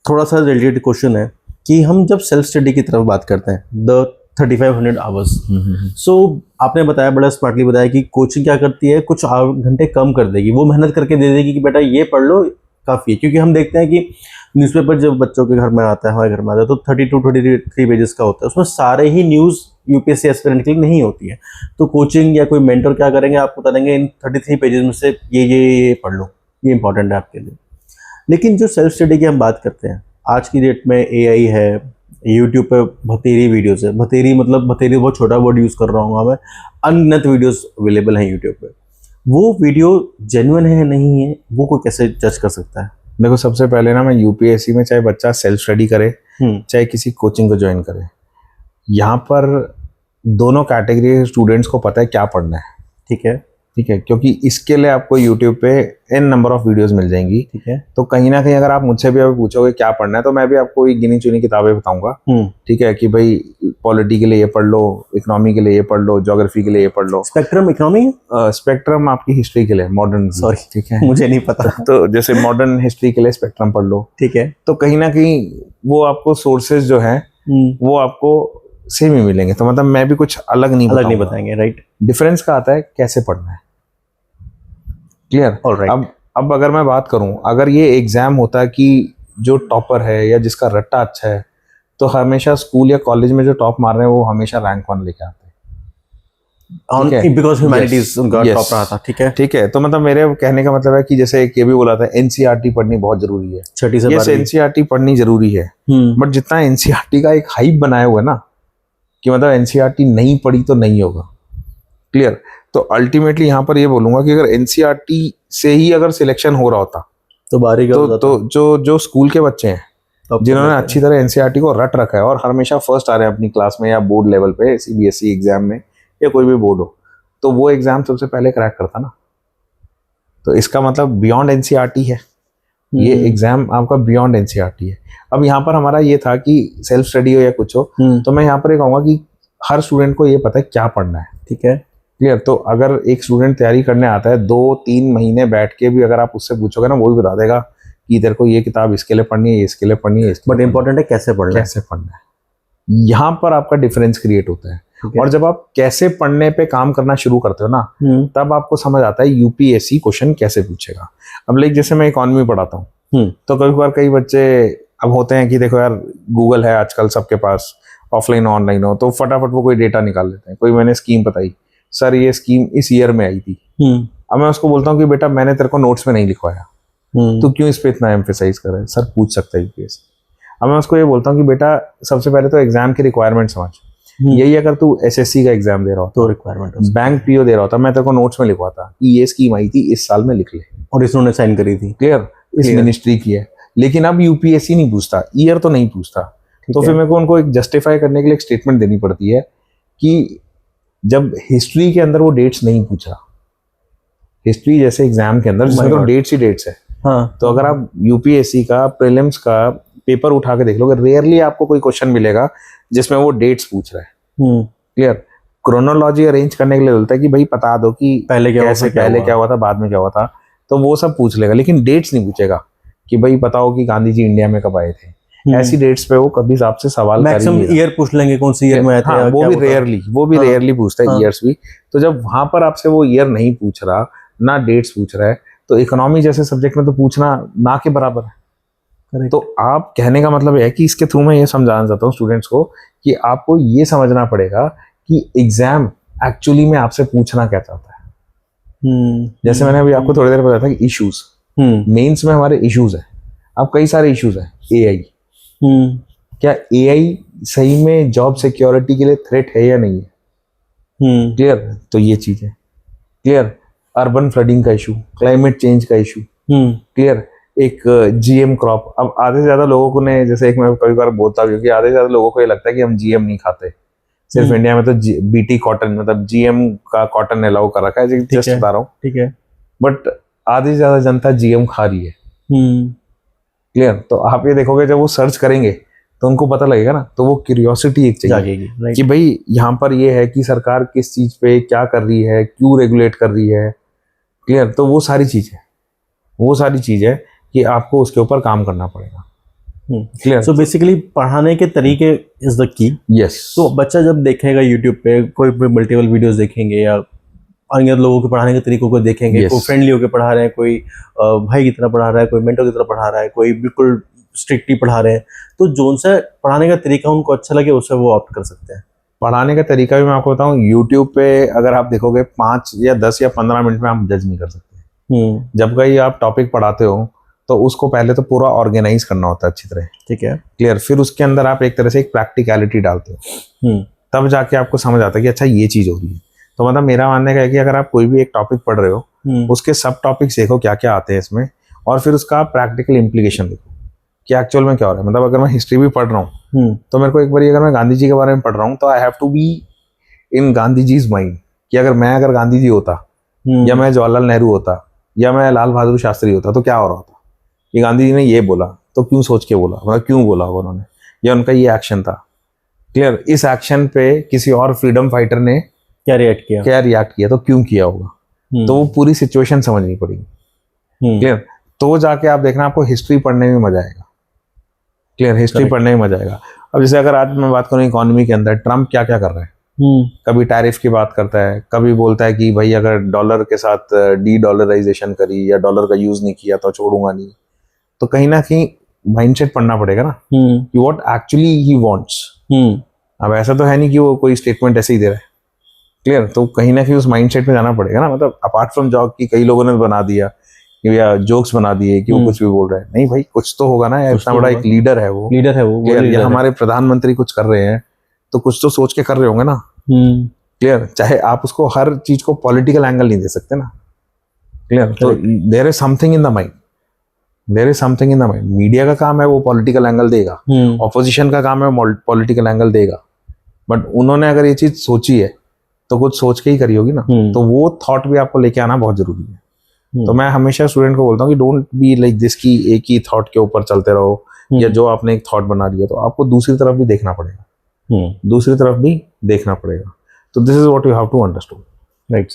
थोड़ा सा रिलेटेड क्वेश्चन है कि हम जब सेल्फ स्टडी की तरफ बात करते हैं, द 3500 आवर्स, सो आपने बताया, बड़ा स्मार्टली बताया कि कोचिंग क्या करती है, कुछ घंटे कम कर देगी, वो मेहनत करके दे देगी कि बेटा ये पढ़ लो काफ़ी है। क्योंकि हम देखते हैं कि न्यूज़पेपर जब बच्चों के घर में आता है, हमारे घर में आता है, तो 32-33 पेजेस का होता है, उसमें सारे ही न्यूज़ यूपीएससी एस्पिरेंट के लिए नहीं होती है। तो कोचिंग या कोई मेंटर क्या करेंगे, आपको बता देंगे इन 33 पेजेस में से ये पढ़ लो, ये इंपॉर्टेंट है आपके लिए। लेकिन जो सेल्फ स्टडी की हम बात करते हैं, आज की डेट में एआई है, यूट्यूब पे भतेरी वीडियोस है, भतेरी मतलब भतेरी बहुत छोटा वर्ड यूज़ कर रहा हूँ मैं, अनगिनत वीडियोस अवेलेबल हैं यूट्यूब पे। वो वीडियो जेन्युइन है नहीं है, वो कोई कैसे जज कर सकता है? देखो, सबसे पहले ना मैं यूपीएससी में चाहे बच्चा सेल्फ स्टडी करे चाहे किसी कोचिंग को ज्वाइन करे, यहाँ पर दोनों कैटेगरी के स्टूडेंट्स को पता है क्या पढ़ना है। ठीक है, क्योंकि इसके लिए आपको यूट्यूब पे n नंबर ऑफ वीडियोस मिल जाएंगी। ठीक है, तो कहीं ना कहीं अगर आप मुझसे भी अभी पूछोगे क्या पढ़ना है, तो मैं भी आपको एक गिनी चुनी किताबें बताऊंगा। ठीक है, कि भाई पॉलिटी के लिए ये पढ़ लो, इकोनॉमी के लिए ये पढ़ लो, ज्योग्राफी के लिए ये पढ़ लो। स्पेक्ट्रम इकोनॉमी है? स्पेक्ट्रम आपकी हिस्ट्री के लिए, मॉडर्न। सॉरी, ठीक है, मुझे नहीं पता। तो जैसे मॉडर्न हिस्ट्री के लिए स्पेक्ट्रम पढ़ लो। ठीक है, तो कहीं ना कहीं वो आपको सोर्सेज जो है वो आपको सेम ही मिलेंगे। तो मतलब मैं भी कुछ अलग नहीं बताएंगे। राइट, डिफरेंस का आता है कैसे पढ़ना है। क्लियर? ऑलराइट। अब अगर मैं बात करूं, अगर ये एग्जाम होता है कि जो टॉपर है या जिसका रट्टा अच्छा है, तो हमेशा स्कूल या कॉलेज में जो टॉप मार रहे हैं वो हमेशा रैंक 1 लेके आते हैं, बिकॉज़ ह्यूमैनिटीज उनका टॉप रहा था। ठीक है। तो मतलब मेरे कहने का मतलब है कि जैसे एक ये भी बोला था एनसीईआरटी पढ़नी बहुत जरूरी है, छठी से यस एनसीईआरटी पढ़नी जरूरी है, बट जितना एनसीईआरटी का एक हाइप बनाया हुआ है ना कि मतलब एनसीईआरटी नहीं पढ़ी तो नहीं होगा। क्लियर? तो अल्टीमेटली यहाँ पर ये बोलूंगा कि अगर एनसीईआरटी से ही अगर सिलेक्शन हो रहा होता तो बारी तो जो स्कूल के बच्चे हैं जिन्होंने अच्छी तरह एनसीईआरटी को रट रखा है और हमेशा फर्स्ट आ रहे हैं अपनी क्लास में या बोर्ड लेवल पे सीबीएसई एग्जाम में या कोई भी बोर्ड हो, तो वो एग्जाम सबसे पहले क्रैक करता ना। तो इसका मतलब बियॉन्ड एनसीईआरटी है, ये एग्जाम आपका बियॉन्ड एनसीईआरटी है। अब यहाँ पर हमारा ये था कि सेल्फ स्टडी हो या कुछ हो, तो मैं यहाँ पर ये कहूँगा कि हर स्टूडेंट को ये पता है क्या पढ़ना है। ठीक है, क्लियर? तो अगर एक स्टूडेंट तैयारी करने आता है 2-3 महीने बैठ के भी अगर आप उससे पूछोगे ना, वो भी बता देगा कि तेरे को ये किताब इसके लिए पढ़नी है, इसके लिए पढ़नी है। बट इंपॉर्टेंट है कैसे पढ़ना है। यहाँ पर आपका डिफरेंस क्रिएट होता है। और जब आप कैसे पढ़ने पे काम करना शुरू करते हो ना, तब आपको समझ आता है यूपीएससी क्वेश्चन कैसे पूछेगा। अब लाइक जैसे मैं इकोनॉमी पढ़ाता हूँ, तो कभी बार कई बच्चे अब होते हैं कि देखो यार गूगल है आजकल सबके पास, ऑफलाइन ऑनलाइन हो, तो फटाफट वो कोई डेटा निकाल लेते हैं। कोई मैंने स्कीम बताई, सर ये स्कीम इस ईयर में आई थी। अब मैं उसको बोलता हूँ कि बेटा मैंने तेरे को नोट्स में नहीं लिखवाया, तो क्यों इस पे इतना एम्फेसाइज कर रहा है? सर पूछ सकता है यूपीएससी। अब मैं उसको ये बोलता हूँ कि बेटा सबसे पहले तो एग्जाम की रिक्वायरमेंट समझ। यही अगर तू एसएससी का एग्जाम दे रहा हो, तो रिक्वायरमेंट बैंक पीओ दे रहा होता, मैं तेरे को नोट्स में लिखवाता कि ये स्कीम आई थी इस साल में, लिख ले, और इसने साइन करी थी। क्लियर? इस मिनिस्ट्री की है। लेकिन अब यूपीएससी नहीं पूछता, ईयर तो नहीं पूछता, तो फिर मेरे को उनको एक जस्टिफाई करने के लिए एक स्टेटमेंट देनी पड़ती है कि जब हिस्ट्री के अंदर वो डेट्स नहीं पूछा, हिस्ट्री जैसे एग्जाम के अंदर जिसमें तो डेट्स ही डेट्स है, तो अगर आप यूपीएससी का प्रीलिम्स का पेपर उठा के देख लोगे, रेयरली आपको कोई क्वेश्चन मिलेगा जिसमें वो डेट्स पूछ रहा है। क्लियर? क्रोनोलॉजी अरेंज करने के लिए बोलता है कि भाई बता दो कि पहले क्या हुआ था, बाद में क्या हुआ था, तो वो सब पूछ लेगा, लेकिन डेट्स नहीं पूछेगा कि भाई बताओ कि गांधी जी इंडिया में कब आए थे। ऐसी डेट्स पे वो कभी आपसे सवाल मैक्सिमम ईयर पूछ लेंगे, कौन सी ईयर में आए थे। हाँ, वो भी रेयरली पूछता है ईयर्स भी। तो जब वहां पर आपसे वो ईयर नहीं पूछ रहा, ना डेट्स पूछ रहा है, तो इकोनॉमी जैसे सब्जेक्ट में तो पूछना ना के बराबर है। Correct. तो आप कहने का मतलब है कि इसके थ्रू मैं ये समझाना चाहता हूँ स्टूडेंट्स को कि आपको ये समझना पड़ेगा कि एग्जाम एक्चुअली में आपसे पूछना क्या चाहता है। जैसे मैंने अभी आपको थोड़ी देर बताया था कि इश्यूज, मेंस में हमारे इश्यूज है, अब कई सारे इश्यूज है। एआई, क्या एआई सही में जॉब सिक्योरिटी के लिए थ्रेट है या नहीं है? क्लियर? तो ये चीज है। क्लियर? अर्बन फ्लडिंग का इशू, क्लाइमेट चेंज का इशू। क्लियर? एक जीएम क्रॉप। अब आधे से ज्यादा लोगों को ने, जैसे एक मैं कई बार बोलता हूँ कि आधे से ज्यादा लोगों को ये लगता है कि हम जीएम नहीं खाते, सिर्फ इंडिया में तो बीटी कॉटन मतलब जीएम का कॉटन अलाउ कर रखा है, जस्ट बता रहा हूँ। ठीक है। बट आधी से ज्यादा जनता जीएम खा रही है। क्लियर। तो आप ये देखोगे जब वो सर्च करेंगे तो उनको पता लगेगा ना, तो वो क्यूरियोसिटी एक चाहिए जागेगी कि भाई यहाँ पर ये है कि सरकार किस चीज पे क्या कर रही है, क्यों रेगुलेट कर रही है। क्लियर। तो वो सारी चीज है कि आपको उसके ऊपर काम करना पड़ेगा। क्लियर। सो बेसिकली पढ़ाने के तरीके इज द की। यस। तो बच्चा जब देखेगा यूट्यूब पे कोई मल्टीपल वीडियोस देखेंगे या अन्य लोगों के पढ़ाने के तरीकों को देखेंगे, Yes. कोई फ्रेंडली होकर पढ़ा रहे हैं, कोई भाई की तरह पढ़ा रहा है, कोई मेंटर की तरह पढ़ा रहा है, कोई बिल्कुल स्ट्रिक्टली पढ़ा रहे हैं, तो जोन से पढ़ाने का तरीका उनको अच्छा लगे उससे वो ऑप्ट कर सकते हैं। पढ़ाने का तरीका भी मैं आपको बताऊं, यूट्यूब पे अगर आप देखोगे 5 या 10 या 15 मिनट में आप जज नहीं कर सकते। जब कहीं आप टॉपिक पढ़ाते हो तो उसको पहले तो पूरा ऑर्गेनाइज करना होता है अच्छी तरह। ठीक है। क्लियर। फिर उसके अंदर आप एक तरह से एक प्रैक्टिकलिटी डालते हो, तब जाके आपको समझ आता है कि अच्छा ये चीज हो रही है। तो मतलब मेरा मानने का है कि अगर आप कोई भी एक टॉपिक पढ़ रहे हो उसके सब टॉपिक्स देखो क्या क्या आते हैं इसमें, और फिर उसका प्रैक्टिकल इम्प्लीकेशन देखो कि एक्चुअल में क्या हो रहा है। मतलब अगर मैं हिस्ट्री भी पढ़ रहा हूँ तो मेरे को एक बार अगर मैं गांधी जी के बारे में पढ़ रहा हूँ तो I have to be in Gandhi ji's mind कि अगर गांधी जी होता या मैं जवाहरलाल नेहरू होता या मैं लाल बहादुर शास्त्री होता तो क्या हो रहा होता। कि गांधी जी ने ये बोला तो क्यों सोच के बोला, मतलब क्यों बोला उन्होंने, या उनका ये एक्शन था। क्लियर। इस एक्शन पे किसी और फ्रीडम फाइटर ने क्या रिएक्ट किया तो क्यों किया होगा। तो वो पूरी सिचुएशन समझनी पड़ेगी। क्लियर। तो जाके आप देखना आपको हिस्ट्री पढ़ने में मजा आएगा। क्लियर। हिस्ट्री पढ़ने में मजा आएगा। अब जैसे अगर आज मैं बात करूँ इकोनॉमी के अंदर ट्रम्प क्या क्या कर रहा है, कभी टैरिफ की बात करता है, कभी बोलता है कि भाई अगर डॉलर के साथ डी डॉलराइजेशन करी या डॉलर का यूज नहीं किया तो छोड़ूंगा नहीं। तो कहीं ना कहीं माइंडसेट पढ़ना पड़ेगा ना कि व्हाट एक्चुअली ही वांट्स। अब ऐसा तो है नहीं कि वो कोई स्टेटमेंट ऐसे ही दे रहा है। क्लियर। तो कहीं ना कहीं उस माइंडसेट में जाना पड़ेगा ना। मतलब अपार्ट फ्रॉम जॉब की कई लोगों ने बना दिया या जोक्स बना दिए कि वो कुछ भी बोल रहा है, नहीं भाई कुछ तो होगा ना। इतना बड़ा एक लीडर है वो। या हमारे प्रधानमंत्री कुछ कर रहे हैं तो कुछ तो सोच के कर रहे होंगे ना। क्लियर। चाहे आप उसको हर चीज को पॉलिटिकल एंगल नहीं दे सकते ना। क्लियर। तो there is something in the mind, media का काम है वो पॉलिटिकल एंगल देगा, ऑपोजिशन का काम है पॉलिटिकल एंगल देगा। बट उन्होंने अगर ये चीज सोची है तो कुछ सोच के ही करी होगी ना। तो वो थॉट भी आपको लेके आना बहुत जरूरी है। तो मैं हमेशा स्टूडेंट को बोलता हूँ कि डोंट बी लाइक दिस की एक ही थॉट के ऊपर चलते रहो, या जो आपने एक थॉट बना लिया तो आपको दूसरी तरफ भी देखना पड़ेगा। तो this is what you have to understand. Right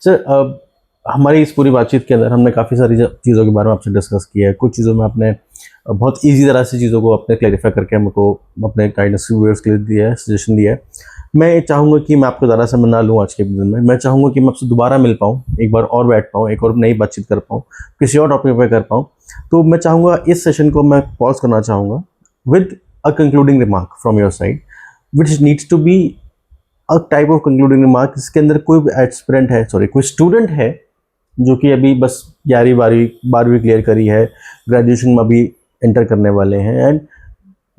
sir. हमारी इस पूरी बातचीत के अंदर हमने काफ़ी सारी चीज़ों के बारे में आपसे डिस्कस किया है। कुछ चीज़ों में आपने बहुत इजी तरह से चीज़ों को अपने क्लैरिफाई करके हमको अपने गाइडेंस व्यूअर्स के लिए दिया है, सजेशन दिया है। मैं चाहूँगा कि मैं आपको ज़्यादा समय ना लूँ आज के दिन में। मैं चाहूँगा कि मैं आपसे दोबारा मिल पाऊँ, एक बार और बैठ पाऊँ, एक और नई बातचीत कर पाऊँ, किसी और टॉपिक पर कर पाऊँ। तो मैं चाहूँगा इस सेशन को मैं पॉज करना चाहूँगा with a concluding remark from your side which needs to be a type of concluding remark. इसके अंदर कोई स्टूडेंट है जो कि अभी बस 12वीं क्लियर करी है, ग्रेजुएशन में अभी एंटर करने वाले हैं, एंड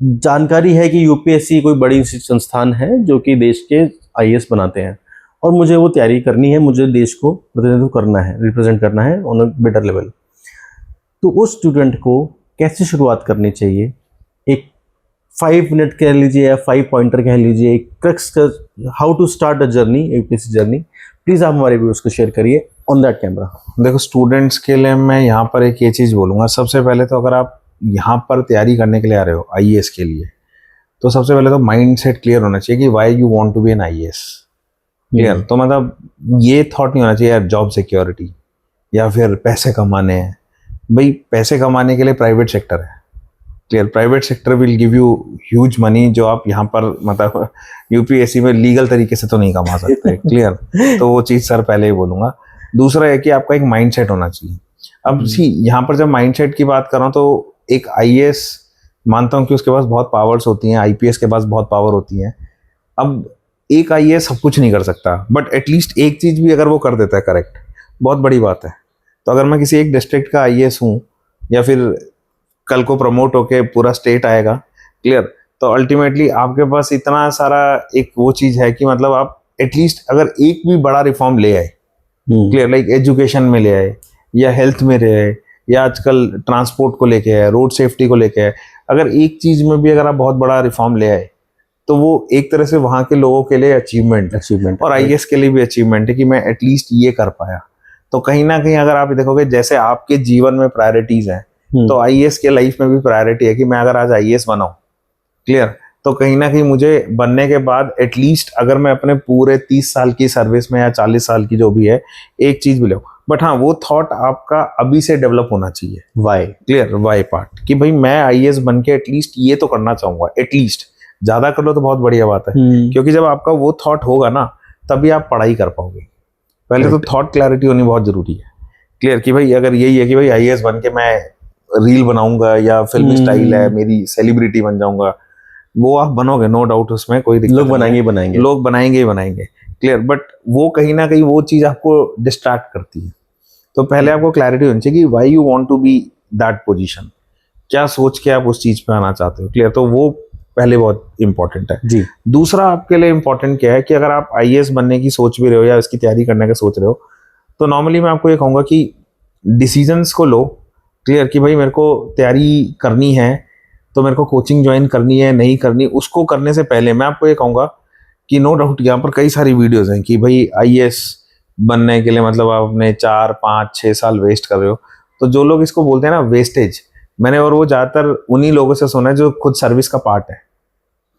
जानकारी है कि यूपीएससी कोई बड़ी संस्थान है जो कि देश के आईएएस बनाते हैं, और मुझे वो तैयारी करनी है, मुझे देश को प्रतिनिधित्व करना है, रिप्रेजेंट करना है ऑन अ बेटर लेवल। तो उस स्टूडेंट को कैसे शुरुआत करनी चाहिए? एक 5 मिनट कह लीजिए या 5 पॉइंटर कह लीजिए, एक क्रक्स का how to start a journey, UPSC journey. Please आप हमारे व्यूअर्स को शेयर करिए ऑन दैट कैमरा। देखो स्टूडेंट्स के लिए मैं यहाँ पर एक ये चीज़ बोलूँगा। सबसे पहले तो अगर आप यहाँ पर तैयारी करने के लिए आ रहे हो आईएएस के लिए, तो सबसे पहले तो माइंड सेट क्लियर होना चाहिए कि why you want to be an IAS. Clear. तो मतलब ये थॉट नहीं होना चाहिए यार जॉब सिक्योरिटी या फिर पैसे कमाने हैं। भाई पैसे कमाने के लिए प्राइवेट सेक्टर है। Clear. Private sector will give you huge money जो आप यहाँ पर मतलब यूपीएससी में लीगल तरीके से तो नहीं कमा सकते। क्लियर। तो वो चीज़ सर पहले ही बोलूँगा। दूसरा है कि आपका एक माइंडसेट होना चाहिए। अब सी यहाँ पर जब माइंडसेट की बात कर रहा हूँ तो एक आईएएस मानता हूँ कि उसके पास बहुत पावर्स होती हैं, आईपीएस के पास बहुत पावर होती हैं। अब एक आईएएस सब कुछ नहीं कर सकता, बट एटलीस्ट एक चीज़ भी अगर वो कर देता है करेक्ट, बहुत बड़ी बात है। तो अगर मैं किसी एक डिस्ट्रिक्ट का आईएएस हूँ या फिर कल को प्रमोट होके पूरा स्टेट आएगा, क्लियर, तो अल्टीमेटली आपके पास इतना सारा एक वो चीज़ है कि मतलब आप एटलीस्ट अगर एक भी बड़ा रिफॉर्म ले आए, क्लियर, लाइक एजुकेशन में ले आए या हेल्थ में ले आए या आजकल ट्रांसपोर्ट को लेके आए, रोड सेफ्टी को लेके आए, अगर एक चीज़ में भी अगर आप बहुत बड़ा रिफॉर्म ले आए तो वो एक तरह से वहाँ के लोगों के लिए अचीवमेंट है और आईएएस के लिए भी अचीवमेंट है कि मैं एटलीस्ट ये कर पाया। तो कहीं ना कहीं अगर आप देखोगे जैसे आपके जीवन में प्रायोरिटीज हैं, तो आईएएस के लाइफ में भी प्रायोरिटी है कि मैं अगर आज आईएएस बनाऊं, क्लियर, तो कहीं ना कहीं मुझे बनने के बाद एटलीस्ट अगर मैं अपने पूरे 30 साल की सर्विस में या 40 साल की जो भी है एक चीज भी लो, बट हाँ वो थॉट आपका अभी से डेवलप होना चाहिए। वाई, क्लियर, वाई पार्ट, कि भाई मैं आईएएस बन के एटलीस्ट ये तो करना चाहूंगा, एटलीस्ट ज्यादा कर लो तो बहुत बढ़िया बात है, क्योंकि जब आपका वो थॉट होगा ना तभी आप पढ़ाई कर पाओगे। पहले तो थॉट क्लैरिटी होनी बहुत जरूरी है। क्लियर, कि भाई अगर यही है कि भाई आईएएस बन के मैं रील बनाऊंगा या फिल्म स्टाइल है मेरी, सेलिब्रिटी बन जाऊंगा, वो आप बनोगे, नो डाउट, उसमें कोई दिक्कत लोग नहीं बनाएंगे, लोग बनाएंगे ही बनाएंगे। क्लियर, बट वो कहीं ना कहीं वो चीज आपको डिस्ट्रैक्ट करती है। तो पहले आपको क्लैरिटी होनी चाहिए कि why you want to be that position, क्या सोच के आप उस चीज पे आना चाहते हो। क्लियर, तो वो पहले बहुत इंपॉर्टेंट है जी। दूसरा आपके लिए इंपॉर्टेंट क्या है कि अगर आप आईएएस बनने की सोच भी रहे हो या इसकी तैयारी करने का सोच रहे हो, तो नॉर्मली मैं आपको ये कहूँगा कि डिसीजंस को लो। क्लियर, कि भाई मेरे को तैयारी करनी है तो मेरे को कोचिंग ज्वाइन करनी है नहीं करनी, उसको करने से पहले मैं आपको ये कहूँगा कि नो डाउट यहाँ पर कई सारी वीडियोज़ हैं कि भाई आईएएस बनने के लिए मतलब आप अपने 4, 5, 6 साल वेस्ट कर रहे हो। तो जो लोग इसको बोलते हैं ना वेस्टेज, मैंने और वो ज़्यादातर उन्हीं लोगों से सुना है जो खुद सर्विस का पार्ट है।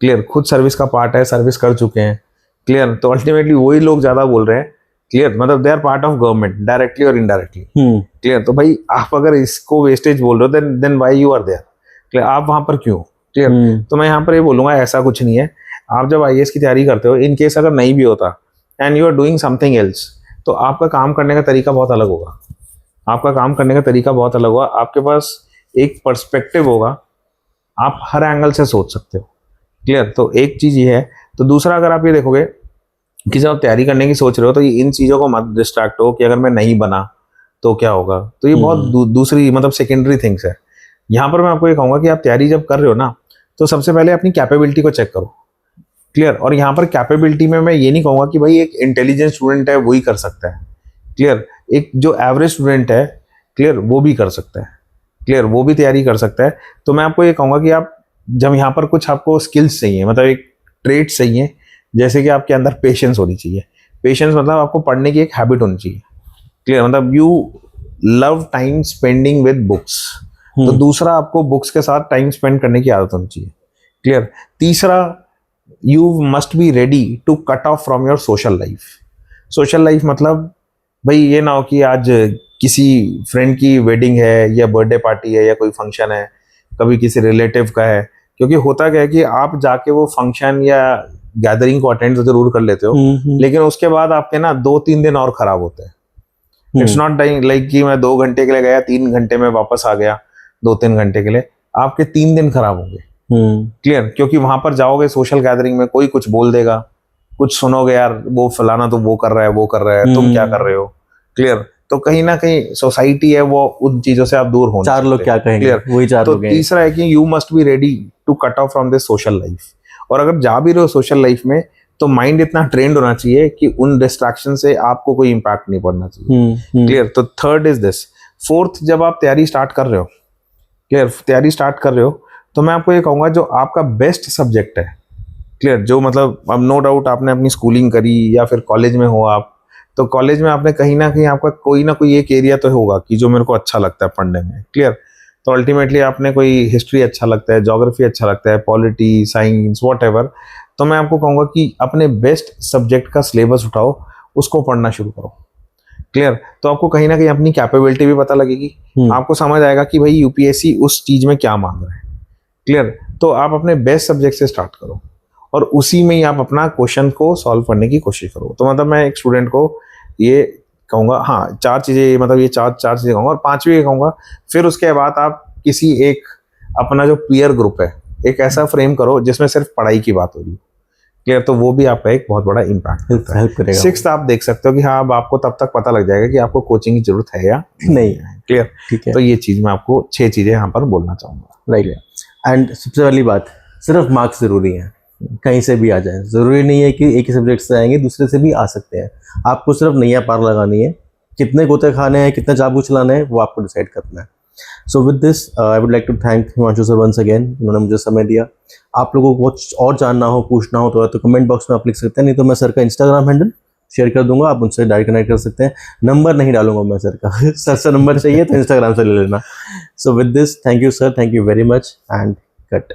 क्लियर, खुद सर्विस का पार्ट है, सर्विस कर चुके हैं। क्लियर, तो अल्टीमेटली वही लोग ज़्यादा बोल रहे हैं। क्लियर, मतलब they are part of government directly और इनडायरेक्टली। क्लियर, तो भाई आप अगर इसको वेस्टेज बोल रहे हो then why you are there. Clear, आप वहां पर क्यों। क्लियर, तो मैं यहाँ पर ये बोलूंगा ऐसा कुछ नहीं है। आप जब आईएएस की तैयारी करते हो, इन केस अगर नहीं भी होता and you are doing something else, तो आपका काम करने का तरीका बहुत अलग होगा। आपका काम करने का तरीका बहुत अलग होगा, आपके पास एक पर्सपेक्टिव होगा, आप हर एंगल से सोच सकते हो। क्लियर, तो एक चीज ये है। तो दूसरा, अगर आप ये देखोगे कि जब आप तैयारी करने की सोच रहे हो तो ये इन चीजों को मत डिस्ट्रैक्ट हो कि अगर मैं नहीं बना तो क्या होगा। तो ये बहुत दूसरी मतलब सेकेंडरी थिंग्स है। यहाँ पर मैं आपको ये कहूँगा कि आप तैयारी जब कर रहे हो ना, तो सबसे पहले अपनी कैपेबिलिटी को चेक करो। क्लियर, और यहाँ पर कैपेबिलिटी में मैं ये नहीं कहूँगा कि भाई एक इंटेलिजेंट स्टूडेंट है वही कर सकता है। क्लियर, एक जो एवरेज स्टूडेंट है, क्लियर, वो भी कर सकता है। क्लियर, वो भी तैयारी कर सकता है। तो मैं आपको ये कहूँगा कि आप जब यहाँ पर कुछ आपको स्किल्स चाहिए, मतलब एक ट्रेट चाहिए, जैसे कि आपके अंदर पेशेंस होनी चाहिए। पेशेंस मतलब आपको पढ़ने की एक हैबिट होनी चाहिए। क्लियर, मतलब you love time spending with books. तो दूसरा, आपको बुक्स के साथ टाइम स्पेंड करने की आदत होनी चाहिए। क्लियर, तीसरा, you must be ready to cut off from your social life. Social life मतलब भाई ये ना हो कि आज किसी फ्रेंड की वेडिंग है या बर्थडे पार्टी है या कोई फंक्शन है, कभी किसी रिलेटिव का है। क्योंकि होता क्या है कि आप जाके वो फंक्शन या गैदरिंग को अटेंड जरूर कर लेते हो, लेकिन उसके बाद आपके ना 2-3 दिन और खराब होते हैं। इट्स नॉट लाइक कि मैं 2 घंटे के लिए गया, 3 घंटे में वापस आ गया, 2-3 घंटे के लिए, आपके 3 दिन खराब होंगे। क्लियर, क्योंकि वहां पर जाओगे सोशल गैदरिंग में, कोई कुछ बोल देगा, कुछ सुनोगे, यार वो फलाना तो वो कर रहा है, वो कर रहा है, तुम क्या कर रहे हो। क्लियर, तो कहीं ना कहीं सोसाइटी है वो, उन चीजों से आप दूर हो, 4 लोग क्या कहेंगे, वही 4 लोग हैं। तो तीसरा है कि you must be ready to cut off from this social life. और अगर जा भी रहे हो सोशल लाइफ में, तो माइंड इतना ट्रेंड होना चाहिए कि उन डिस्ट्रैक्शन से आपको कोई इंपैक्ट नहीं पड़ना चाहिए। क्लियर, तो थर्ड इज दिस। फोर्थ, जब आप तैयारी स्टार्ट कर रहे हो, क्लियर, तैयारी स्टार्ट कर रहे हो, तो मैं आपको ये कहूँगा जो आपका बेस्ट सब्जेक्ट है, क्लियर, जो मतलब अब नो डाउट आपने अपनी स्कूलिंग करी या फिर कॉलेज में हो आप, तो कॉलेज में आपने कहीं ना कहीं आपका कोई ना कोई एक एरिया तो होगा कि जो मेरे को अच्छा लगता है पढ़ने में। क्लियर, तो अल्टीमेटली आपने कोई हिस्ट्री अच्छा लगता है, ज्योग्राफी अच्छा लगता है, पॉलिटी, साइंस, व्हाटएवर, तो मैं आपको कहूँगा कि अपने बेस्ट सब्जेक्ट का सिलेबस उठाओ, उसको पढ़ना शुरू करो। क्लियर, तो आपको कहीं ना कहीं अपनी कैपेबिलिटी भी पता लगेगी, आपको समझ आएगा कि भाई यूपीएससी उस चीज में क्या मांग रहा है। क्लियर, तो आप अपने बेस्ट सब्जेक्ट से स्टार्ट करो और उसी में ही आप अपना क्वेश्चन को सॉल्व करने की कोशिश करो। तो मतलब मैं एक स्टूडेंट को ये कहूँगा, हाँ 4 चीज़ें, मतलब ये चार चीज़ें कहूँगा, और 5वीं ये कहूँगा, फिर उसके बाद आप किसी एक अपना जो पीयर ग्रुप है, एक ऐसा फ्रेम करो जिसमें सिर्फ पढ़ाई की बात हो रही है। क्लियर, तो वो भी आपका एक बहुत बड़ा इम्पैक्ट हेल्प करेगा। 6th आप देख सकते हो कि हाँ अब आपको तब तक पता लग जाएगा कि आपको कोचिंग की जरूरत है या नहीं है। क्लियर, ठीक है। तो ये चीज़ मैं आपको 6 चीज़ें यहाँ पर बोलना चाहूँगा। राइट, एंड सबसे पहली बात, सिर्फ मार्क्स जरूरी हैं, कहीं से भी आ जाए, ज़रूरी नहीं है कि एक ही सब्जेक्ट से आएंगे, दूसरे से भी आ सकते हैं। आपको सिर्फ नैया पार लगानी है, कितने गोते खाने हैं, कितने चाबू चलाने हैं, वो आपको डिसाइड करना है। So with this I would like to thank Himanshu sir once again, उन्होंने मुझे समय दिया। आप लोगों को कुछ और जानना हो, पूछना हो तो कमेंट बॉक्स में आप लिख सकते हैं, नहीं तो मैं सर का इंस्टाग्राम हैंडल शेयर कर दूंगा, आप उनसे डायरेक्ट कनेक्ट कर सकते हैं। नंबर नहीं डालूंगा मैं सर का सर से नंबर चाहिए तो इंस्टाग्राम से ले लेना। सो with this, thank you sir, thank you very much and cut.